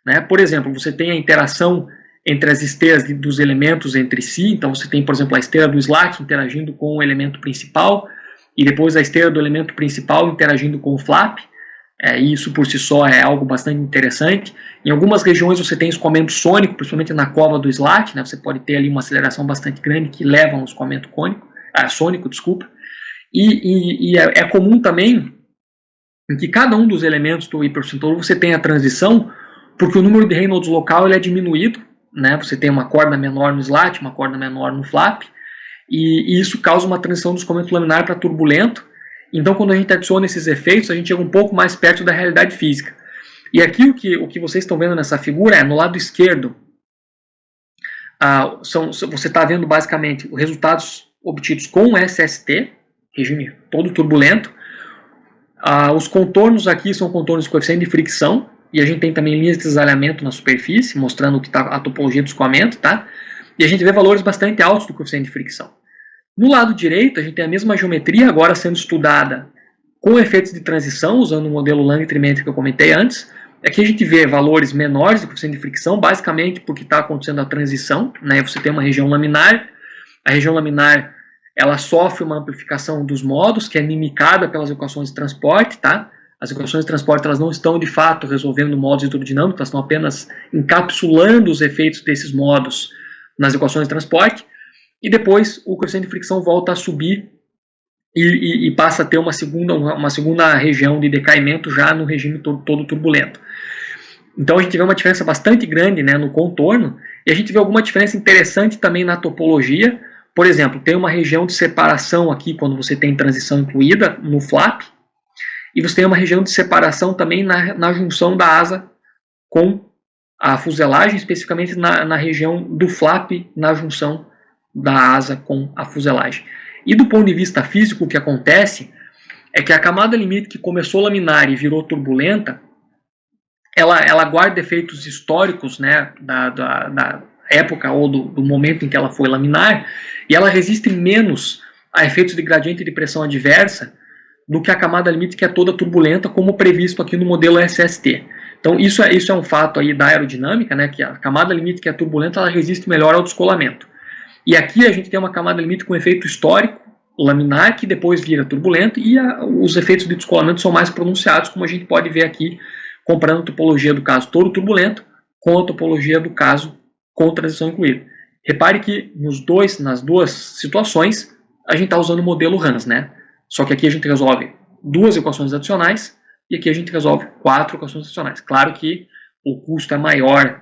né? Por exemplo, você tem a interação entre as esteiras dos elementos entre si, então você tem, por exemplo, a esteira do slat interagindo com o elemento principal, e depois a esteira do elemento principal interagindo com o flap. Isso por si só é algo bastante interessante. Em algumas regiões você tem escoamento sônico, principalmente na cova do slat, né? Você pode ter ali uma aceleração bastante grande que leva a um escoamento sônico, desculpa. E é comum também em que cada um dos elementos do hipersustentador você tem a transição, porque o número de Reynolds local ele é diminuído, né? Você tem uma corda menor no slat, uma corda menor no flap, e isso causa uma transição do escoamento laminar para turbulento. Então, quando a gente adiciona esses efeitos, a gente chega um pouco mais perto da realidade física. E aqui o que vocês estão vendo nessa figura é, no lado esquerdo, você está vendo basicamente os resultados obtidos com o SST, regime todo turbulento. Os contornos aqui são contornos de coeficiente de fricção, e a gente tem também linhas de desalhamento na superfície, mostrando o que está a topologia do escoamento, tá? E a gente vê valores bastante altos do coeficiente de fricção. No lado direito, a gente tem a mesma geometria, agora sendo estudada com efeitos de transição, usando o modelo Lang trimétrico que eu comentei antes. Aqui a gente vê valores menores do coeficiente de fricção, basicamente porque está acontecendo a transição, né? Você tem uma região laminar, a região laminar ela sofre uma amplificação dos modos, que é mimicada pelas equações de transporte, tá? As equações de transporte elas não estão de fato resolvendo modos hidrodinâmicos, elas estão apenas encapsulando os efeitos desses modos nas equações de transporte. E depois o coeficiente de fricção volta a subir e passa a ter uma segunda região de decaimento já no regime todo turbulento. Então a gente vê uma diferença bastante grande, né, no contorno, e a gente vê alguma diferença interessante também na topologia. Por exemplo, tem uma região de separação aqui quando você tem transição incluída no flap, e você tem uma região de separação também na junção da asa com a fuselagem, especificamente na região do flap na junção da asa com a fuselagem. E do ponto de vista físico, o que acontece é que a camada limite que começou laminar e virou turbulenta, ela guarda efeitos históricos, né, da época ou do momento em que ela foi laminar, e ela resiste menos a efeitos de gradiente de pressão adversa do que a camada limite que é toda turbulenta, como previsto aqui no modelo SST. Então isso é um fato aí da aerodinâmica, né, que a camada limite que é turbulenta ela resiste melhor ao descolamento. E aqui a gente tem uma camada limite com efeito histórico, laminar, que depois vira turbulento, e os efeitos de descolamento são mais pronunciados, como a gente pode ver aqui, comparando a topologia do caso todo turbulento com a topologia do caso com transição incluída. Repare que nas duas situações, a gente está usando o modelo Hans, né? Só que aqui a gente resolve 2 equações adicionais, e aqui a gente resolve 4 equações adicionais. Claro que o custo é maior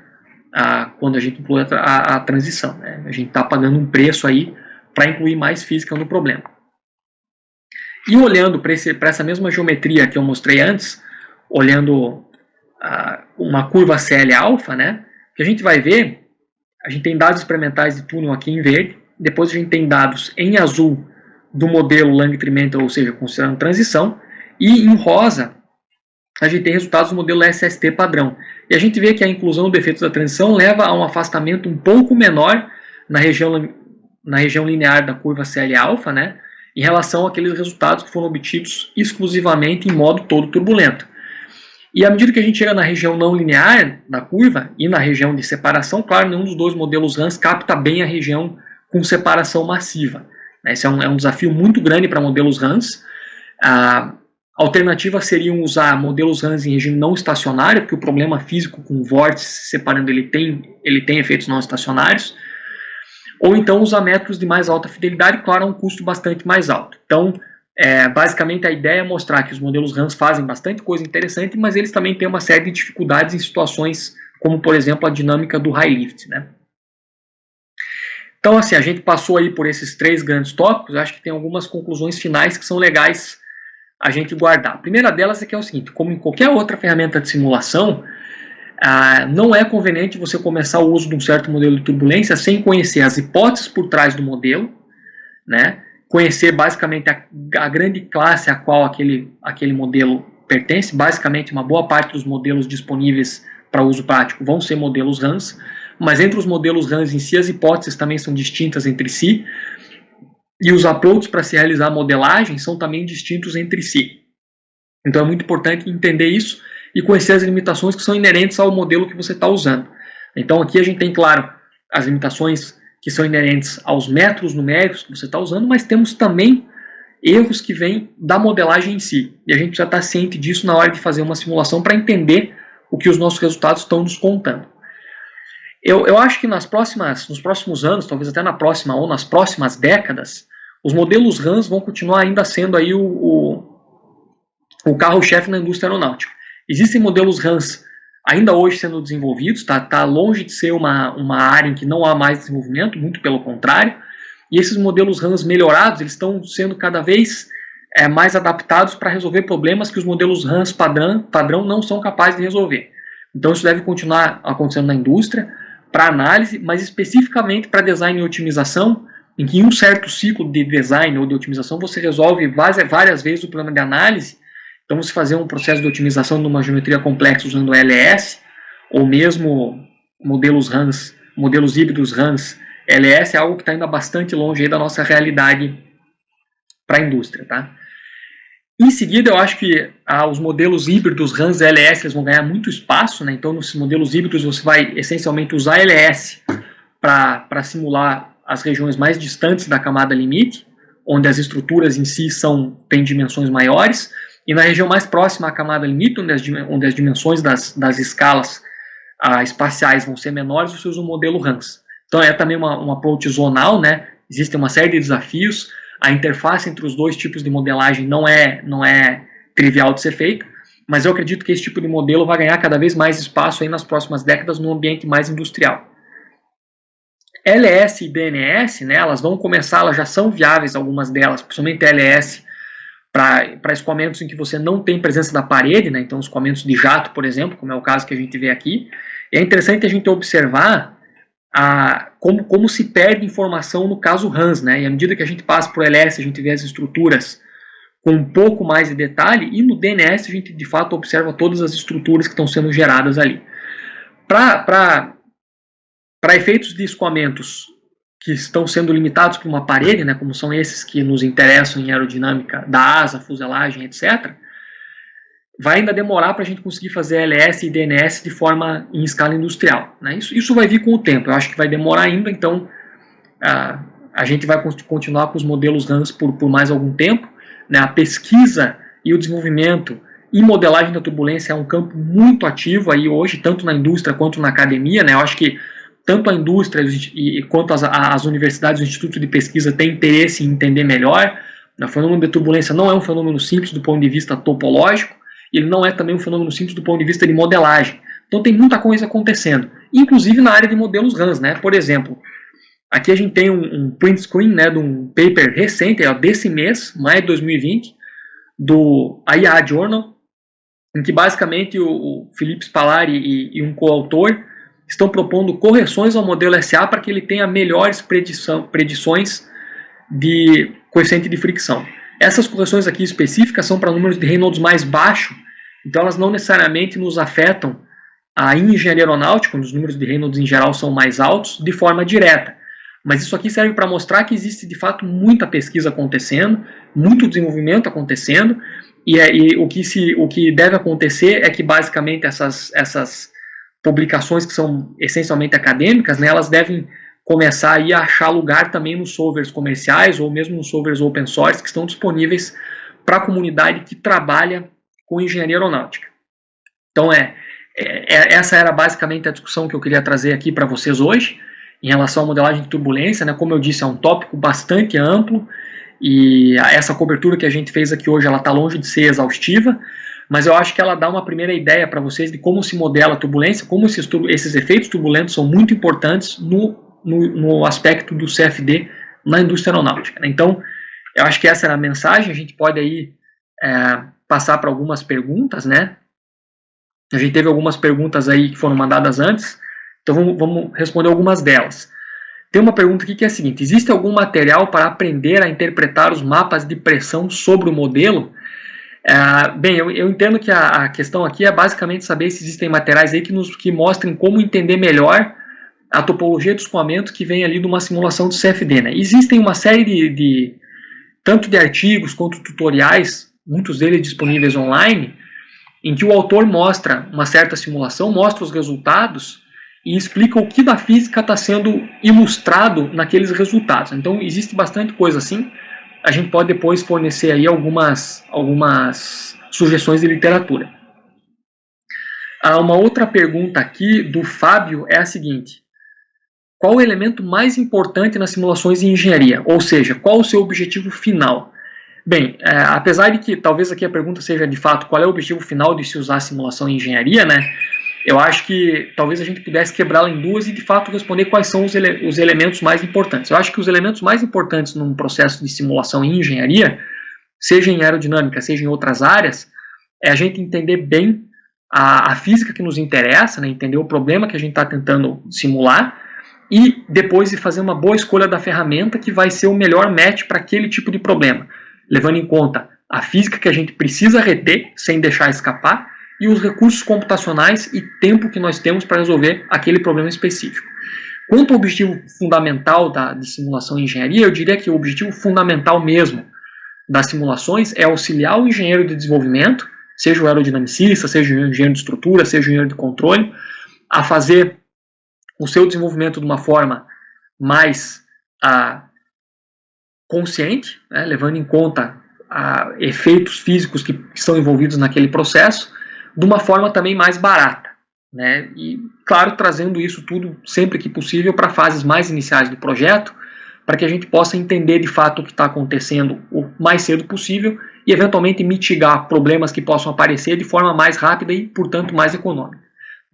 quando a gente inclui a transição, né? A gente está pagando um preço aí para incluir mais física no problema. E olhando para essa mesma geometria que eu mostrei antes, olhando uma curva CL alfa, né, que a gente vai ver, a gente tem dados experimentais de túnel aqui em verde, depois a gente tem dados em azul do modelo Langtree-Mentel, ou seja, considerando transição, e em rosa a gente tem resultados do modelo SST padrão. E a gente vê que a inclusão do efeito da transição leva a um afastamento um pouco menor na região linear da curva CL-alfa, né, em relação àqueles resultados que foram obtidos exclusivamente em modo todo turbulento. E à medida que a gente chega na região não linear da curva e na região de separação, claro, nenhum dos dois modelos Hans capta bem a região com separação massiva. Esse é um desafio muito grande para modelos Hans. A alternativa seria usar modelos Hans em regime não estacionário, porque o problema físico com o vórtice separando ele tem efeitos não estacionários. Ou então usar métodos de mais alta fidelidade, claro, a um custo bastante mais alto. Então, basicamente a ideia é mostrar que os modelos Hans fazem bastante coisa interessante, mas eles também têm uma série de dificuldades em situações como, por exemplo, a dinâmica do high lift, né? Então, assim, a gente passou aí por esses 3 grandes tópicos, acho que tem algumas conclusões finais que são legais a gente guardar. A primeira delas é que é o seguinte, como em qualquer outra ferramenta de simulação, não é conveniente você começar o uso de um certo modelo de turbulência sem conhecer as hipóteses por trás do modelo, né? Conhecer basicamente a grande classe a qual aquele modelo pertence. Basicamente, uma boa parte dos modelos disponíveis para uso prático vão ser modelos Hans, mas entre os modelos Hans em si, as hipóteses também são distintas entre si, e os approaches para se realizar a modelagem são também distintos entre si. Então é muito importante entender isso e conhecer as limitações que são inerentes ao modelo que você está usando. Então aqui a gente tem, claro, as limitações que são inerentes aos métodos numéricos que você está usando, mas temos também erros que vêm da modelagem em si. E a gente precisa estar ciente disso na hora de fazer uma simulação para entender o que os nossos resultados estão nos contando. Eu acho que nos próximos anos, talvez até na próxima ou nas próximas décadas, os modelos Hans vão continuar ainda sendo aí o carro-chefe na indústria aeronáutica. Existem modelos Hans ainda hoje sendo desenvolvidos, tá longe de ser uma área em que não há mais desenvolvimento, muito pelo contrário, e esses modelos Hans melhorados, eles estão sendo cada vez mais adaptados para resolver problemas que os modelos Hans padrão não são capazes de resolver. Então isso deve continuar acontecendo na indústria, para análise, mas especificamente para design e otimização, em que em um certo ciclo de design ou de otimização você resolve várias vezes o problema de análise. Então você fazer um processo de otimização de uma geometria complexa usando LS, ou mesmo modelos híbridos Hans, LS é algo que está ainda bastante longe aí da nossa realidade para a indústria, tá? Em seguida, eu acho que os modelos híbridos Hans e LS eles vão ganhar muito espaço, né? Então, nos modelos híbridos, você vai essencialmente usar LS para simular as regiões mais distantes da camada limite, onde as estruturas em si têm dimensões maiores, e na região mais próxima à camada limite, onde as dimensões das escalas espaciais vão ser menores, você usa o modelo Hans. Então, é também uma approach zonal, né? Existem uma série de desafios. A interface entre os dois tipos de modelagem não é trivial de ser feita, mas eu acredito que esse tipo de modelo vai ganhar cada vez mais espaço aí nas próximas décadas no ambiente mais industrial. LS e DNS, né, elas já são viáveis, algumas delas, principalmente LS, para escoamentos em que você não tem presença da parede, né, então escoamentos de jato, por exemplo, como é o caso que a gente vê aqui. E é interessante a gente observar como se perde informação no caso Hans, né? E à medida que a gente passa por LS, a gente vê as estruturas com um pouco mais de detalhe, e no DNS a gente de fato observa todas as estruturas que estão sendo geradas ali. Para efeitos de escoamentos que estão sendo limitados por uma parede, né, como são esses que nos interessam em aerodinâmica da asa, fuselagem, etc., vai ainda demorar para a gente conseguir fazer LS e DNS de forma em escala industrial, né? Isso vai vir com o tempo, eu acho que vai demorar ainda, então a gente vai continuar com os modelos Hans por mais algum tempo, né? A pesquisa e o desenvolvimento e modelagem da turbulência é um campo muito ativo aí hoje, tanto na indústria quanto na academia, né? Eu acho que tanto a indústria quanto as universidades e o Instituto de Pesquisa têm interesse em entender melhor, O fenômeno de turbulência não é um fenômeno simples do ponto de vista topológico, ele não é também um fenômeno simples do ponto de vista de modelagem. Então tem muita coisa acontecendo, inclusive na área de modelos RANs, né? Por exemplo, aqui a gente tem um print screen, né, de um paper recente, desse mês, maio de 2020, do IA Journal, em que basicamente o Felipe Spalari e um coautor estão propondo correções ao modelo SA para que ele tenha melhores predições de coeficiente de fricção. Essas correções aqui específicas são para números de Reynolds mais baixos, então elas não necessariamente nos afetam em engenharia aeronáutica, onde os números de Reynolds em geral são mais altos, de forma direta. Mas isso aqui serve para mostrar que existe de fato muita pesquisa acontecendo, muito desenvolvimento acontecendo, e o que deve acontecer é que basicamente essas publicações que são essencialmente acadêmicas, né, elas devem começar aí a achar lugar também nos solvers comerciais ou mesmo nos solvers open source que estão disponíveis para a comunidade que trabalha com engenharia aeronáutica. Então essa era basicamente a discussão que eu queria trazer aqui para vocês hoje, em relação à modelagem de turbulência, né? Como eu disse, é um tópico bastante amplo, e essa cobertura que a gente fez aqui hoje, ela está longe de ser exaustiva, mas eu acho que ela dá uma primeira ideia para vocês de como se modela a turbulência, como esses efeitos turbulentos são muito importantes no aspecto do CFD na indústria aeronáutica, né? Então, eu acho que essa era a mensagem. A gente pode aí passar para algumas perguntas, né? A gente teve algumas perguntas aí que foram mandadas antes, então vamos responder algumas delas. Tem uma pergunta aqui que é a seguinte: existe algum material para aprender a interpretar os mapas de pressão sobre o modelo? Bem, eu entendo que a questão aqui é basicamente saber se existem materiais aí que mostrem como entender melhor a topologia de escoamento que vem ali de uma simulação de CFD, né? Existem uma série tanto de artigos quanto tutoriais, muitos deles disponíveis online, em que o autor mostra uma certa simulação, mostra os resultados e explica o que da física está sendo ilustrado naqueles resultados. Então existe bastante coisa assim. A gente pode depois fornecer aí algumas sugestões de literatura. Uma outra pergunta aqui do Fábio é a seguinte: qual o elemento mais importante nas simulações de engenharia? Ou seja, qual o seu objetivo final? Bem, apesar de que talvez aqui a pergunta seja de fato qual é o objetivo final de se usar a simulação em engenharia, né? Eu acho que talvez a gente pudesse quebrá-la em duas e de fato responder quais são os elementos mais importantes. Eu acho que os elementos mais importantes num processo de simulação em engenharia, seja em aerodinâmica, seja em outras áreas, é a gente entender bem a física que nos interessa, né? Entender o problema que a gente está tentando simular, e depois de fazer uma boa escolha da ferramenta que vai ser o melhor match para aquele tipo de problema, levando em conta a física que a gente precisa reter sem deixar escapar e os recursos computacionais e tempo que nós temos para resolver aquele problema específico. Quanto ao objetivo fundamental de simulação em engenharia, eu diria que o objetivo fundamental mesmo das simulações é auxiliar o engenheiro de desenvolvimento, seja o aerodinamicista, seja o engenheiro de estrutura, seja o engenheiro de controle, a fazer o seu desenvolvimento de uma forma mais consciente, né, levando em conta efeitos físicos que estão envolvidos naquele processo, de uma forma também mais barata, né? E, claro, trazendo isso tudo sempre que possível para fases mais iniciais do projeto, para que a gente possa entender de fato o que está acontecendo o mais cedo possível e eventualmente mitigar problemas que possam aparecer de forma mais rápida e, portanto, mais econômica.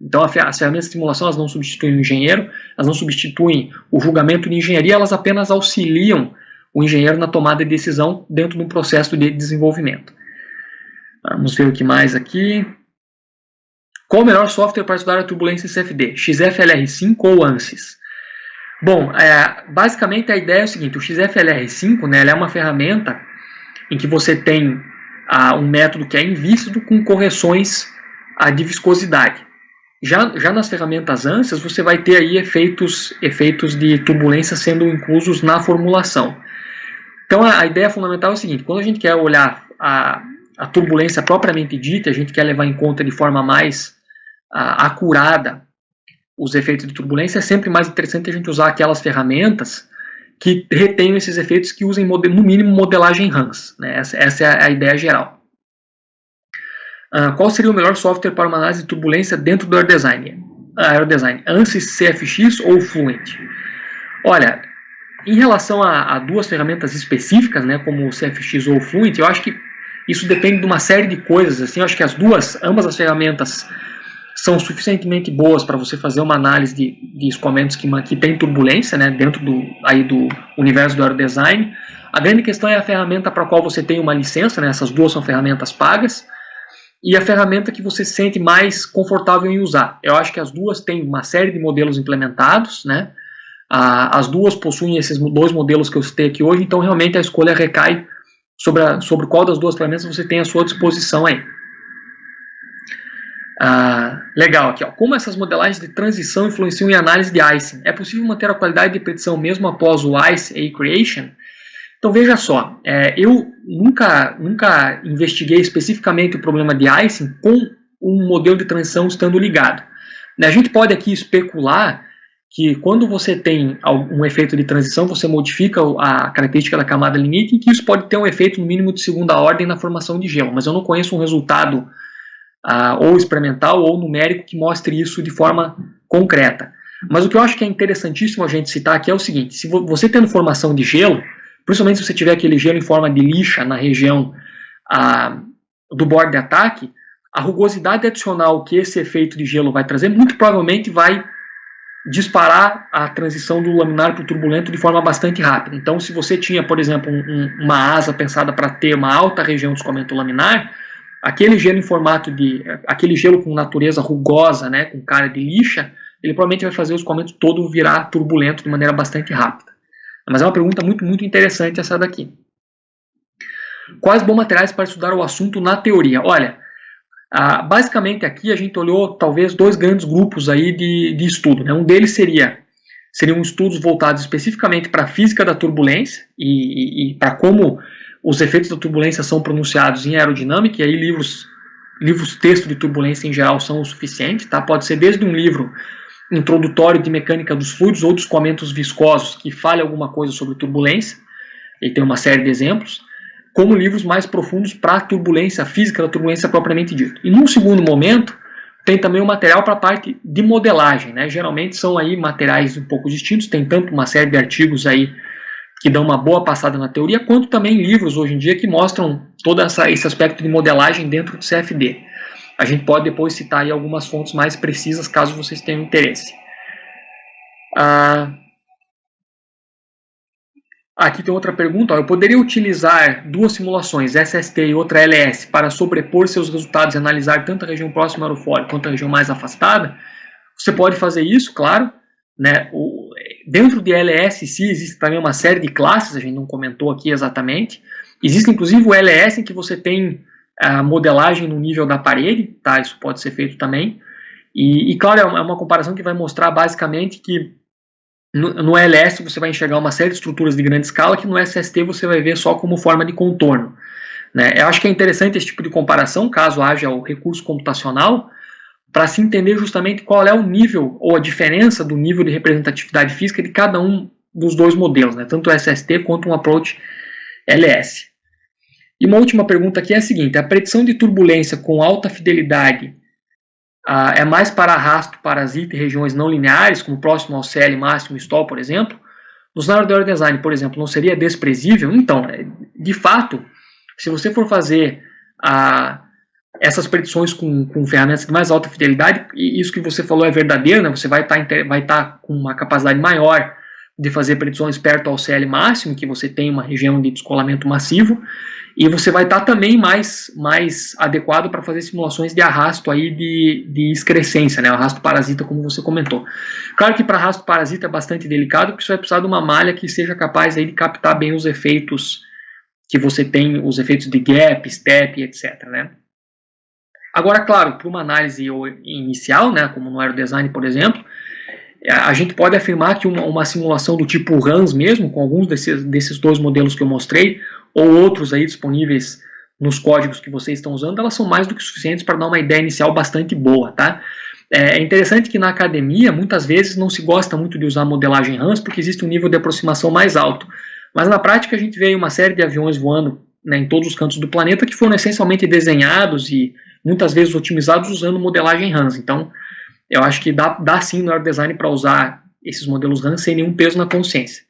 Então, as ferramentas de simulação, elas não substituem o engenheiro, elas não substituem o julgamento de engenharia, elas apenas auxiliam o engenheiro na tomada de decisão dentro de um processo de desenvolvimento. Vamos ver o que mais aqui. Qual o melhor software para estudar a turbulência em CFD? XFLR5 ou ANSYS? Bom, basicamente a ideia é o seguinte: o XFLR5, né, é uma ferramenta em que você tem um método que é invícido com correções de viscosidade. Já nas ferramentas ANSYS, você vai ter aí efeitos de turbulência sendo inclusos na formulação. Então a ideia fundamental é o seguinte: quando a gente quer olhar a turbulência propriamente dita, a gente quer levar em conta de forma mais acurada os efeitos de turbulência, é sempre mais interessante a gente usar aquelas ferramentas que retenham esses efeitos, que usem no mínimo modelagem RANS, né? Essa é a ideia geral. Qual seria o melhor software para uma análise de turbulência dentro do Aerodesign? ANSYS, CFX ou Fluent? Olha, Em relação a duas ferramentas específicas, né, como o CFX ou o Fluent, eu acho que isso depende de uma série de coisas. Assim, eu acho que ambas as ferramentas são suficientemente boas para você fazer uma análise de escoamentos que tem turbulência, né, dentro do universo do aerodesign. A grande questão é a ferramenta para a qual você tem uma licença, né, essas duas são ferramentas pagas, e a ferramenta que você se sente mais confortável em usar. Eu acho que as duas têm uma série de modelos implementados, né, as duas possuem esses dois modelos que eu citei aqui hoje, então realmente a escolha recai sobre qual das duas ferramentas você tem à sua disposição aí. Legal, aqui, ó. Como essas modelagens de transição influenciam em análise de icing? É possível manter a qualidade de predição mesmo após o ICE A-Creation? Então veja só, eu nunca investiguei especificamente o problema de icing com um modelo de transição estando ligado. A gente pode aqui especular que quando você tem um efeito de transição, você modifica a característica da camada limite e que isso pode ter um efeito no mínimo de segunda ordem na formação de gelo, mas eu não conheço um resultado ou experimental ou numérico que mostre isso de forma concreta. Mas o que eu acho que é interessantíssimo a gente citar aqui é o seguinte: se você tendo formação de gelo, principalmente se você tiver aquele gelo em forma de lixa na região do bordo de ataque, a rugosidade adicional que esse efeito de gelo vai trazer muito provavelmente vai disparar a transição do laminar para o turbulento de forma bastante rápida. Então, se você tinha, por exemplo, uma asa pensada para ter uma alta região de escoamento laminar, aquele gelo aquele gelo com natureza rugosa, né, com cara de lixa, ele provavelmente vai fazer o escoamento todo virar turbulento de maneira bastante rápida. Mas é uma pergunta muito, muito interessante essa daqui. Quais bons materiais para estudar o assunto na teoria? Olha, basicamente aqui a gente olhou talvez dois grandes grupos aí de estudo, né? Um deles seriam estudos voltados especificamente para a física da turbulência e para como os efeitos da turbulência são pronunciados em aerodinâmica, e aí livros texto de turbulência em geral são o suficiente, tá? Pode ser desde um livro introdutório de mecânica dos fluidos ou dos escoamentos viscosos que fale alguma coisa sobre turbulência, e tem uma série de exemplos, como livros mais profundos para a turbulência, a física da turbulência propriamente dito. E num segundo momento, tem também o material para a parte de modelagem, né? Geralmente são aí materiais um pouco distintos, tem tanto uma série de artigos aí que dão uma boa passada na teoria, quanto também livros hoje em dia que mostram todo esse aspecto de modelagem dentro do CFD. A gente pode depois citar aí algumas fontes mais precisas, caso vocês tenham interesse. Aqui tem outra pergunta. Eu poderia utilizar duas simulações, SST e outra LS, para sobrepor seus resultados e analisar tanto a região próxima ao aerofólio quanto a região mais afastada? Você pode fazer isso, claro, né? Dentro de LS existe também uma série de classes, a gente não comentou aqui exatamente. Existe inclusive o LS em que você tem a modelagem no nível da parede, tá? Isso pode ser feito também. E claro, é uma comparação que vai mostrar basicamente que no LS você vai enxergar uma série de estruturas de grande escala que no SST você vai ver só como forma de contorno, né? Eu acho que é interessante esse tipo de comparação, caso haja o recurso computacional, para se entender justamente qual é o nível ou a diferença do nível de representatividade física de cada um dos dois modelos, né? Tanto o SST quanto um approach LS. E uma última pergunta aqui é a seguinte: a predição de turbulência com alta fidelidade é mais para arrasto, parasita e regiões não lineares, como próximo ao CL máximo e stall, por exemplo? No cenário de aerodesign, por exemplo, não seria desprezível? Então, de fato, se você for fazer essas predições com ferramentas de mais alta fidelidade, e isso que você falou é verdadeiro, né? Você vai estar com uma capacidade maior de fazer predições perto ao CL máximo, que você tem uma região de descolamento massivo, e você vai estar também mais adequado para fazer simulações de arrasto aí de excrescência, né? Arrasto parasita, como você comentou. Claro que para arrasto parasita é bastante delicado, porque você vai precisar de uma malha que seja capaz aí de captar bem os efeitos que você tem, os efeitos de gap, step, etc., né? Agora, claro, para uma análise inicial, né, como no aerodesign, por exemplo, a gente pode afirmar que uma simulação do tipo RANS mesmo, com alguns desses dois modelos que eu mostrei, ou outros aí disponíveis nos códigos que vocês estão usando, elas são mais do que suficientes para dar uma ideia inicial bastante boa, tá? É interessante que na academia, muitas vezes, não se gosta muito de usar modelagem RANS, porque existe um nível de aproximação mais alto. Mas na prática a gente vê uma série de aviões voando, né, em todos os cantos do planeta, que foram essencialmente desenhados e muitas vezes otimizados usando modelagem RANS. Então, eu acho que dá sim no aerodesign para usar esses modelos RANS sem nenhum peso na consciência.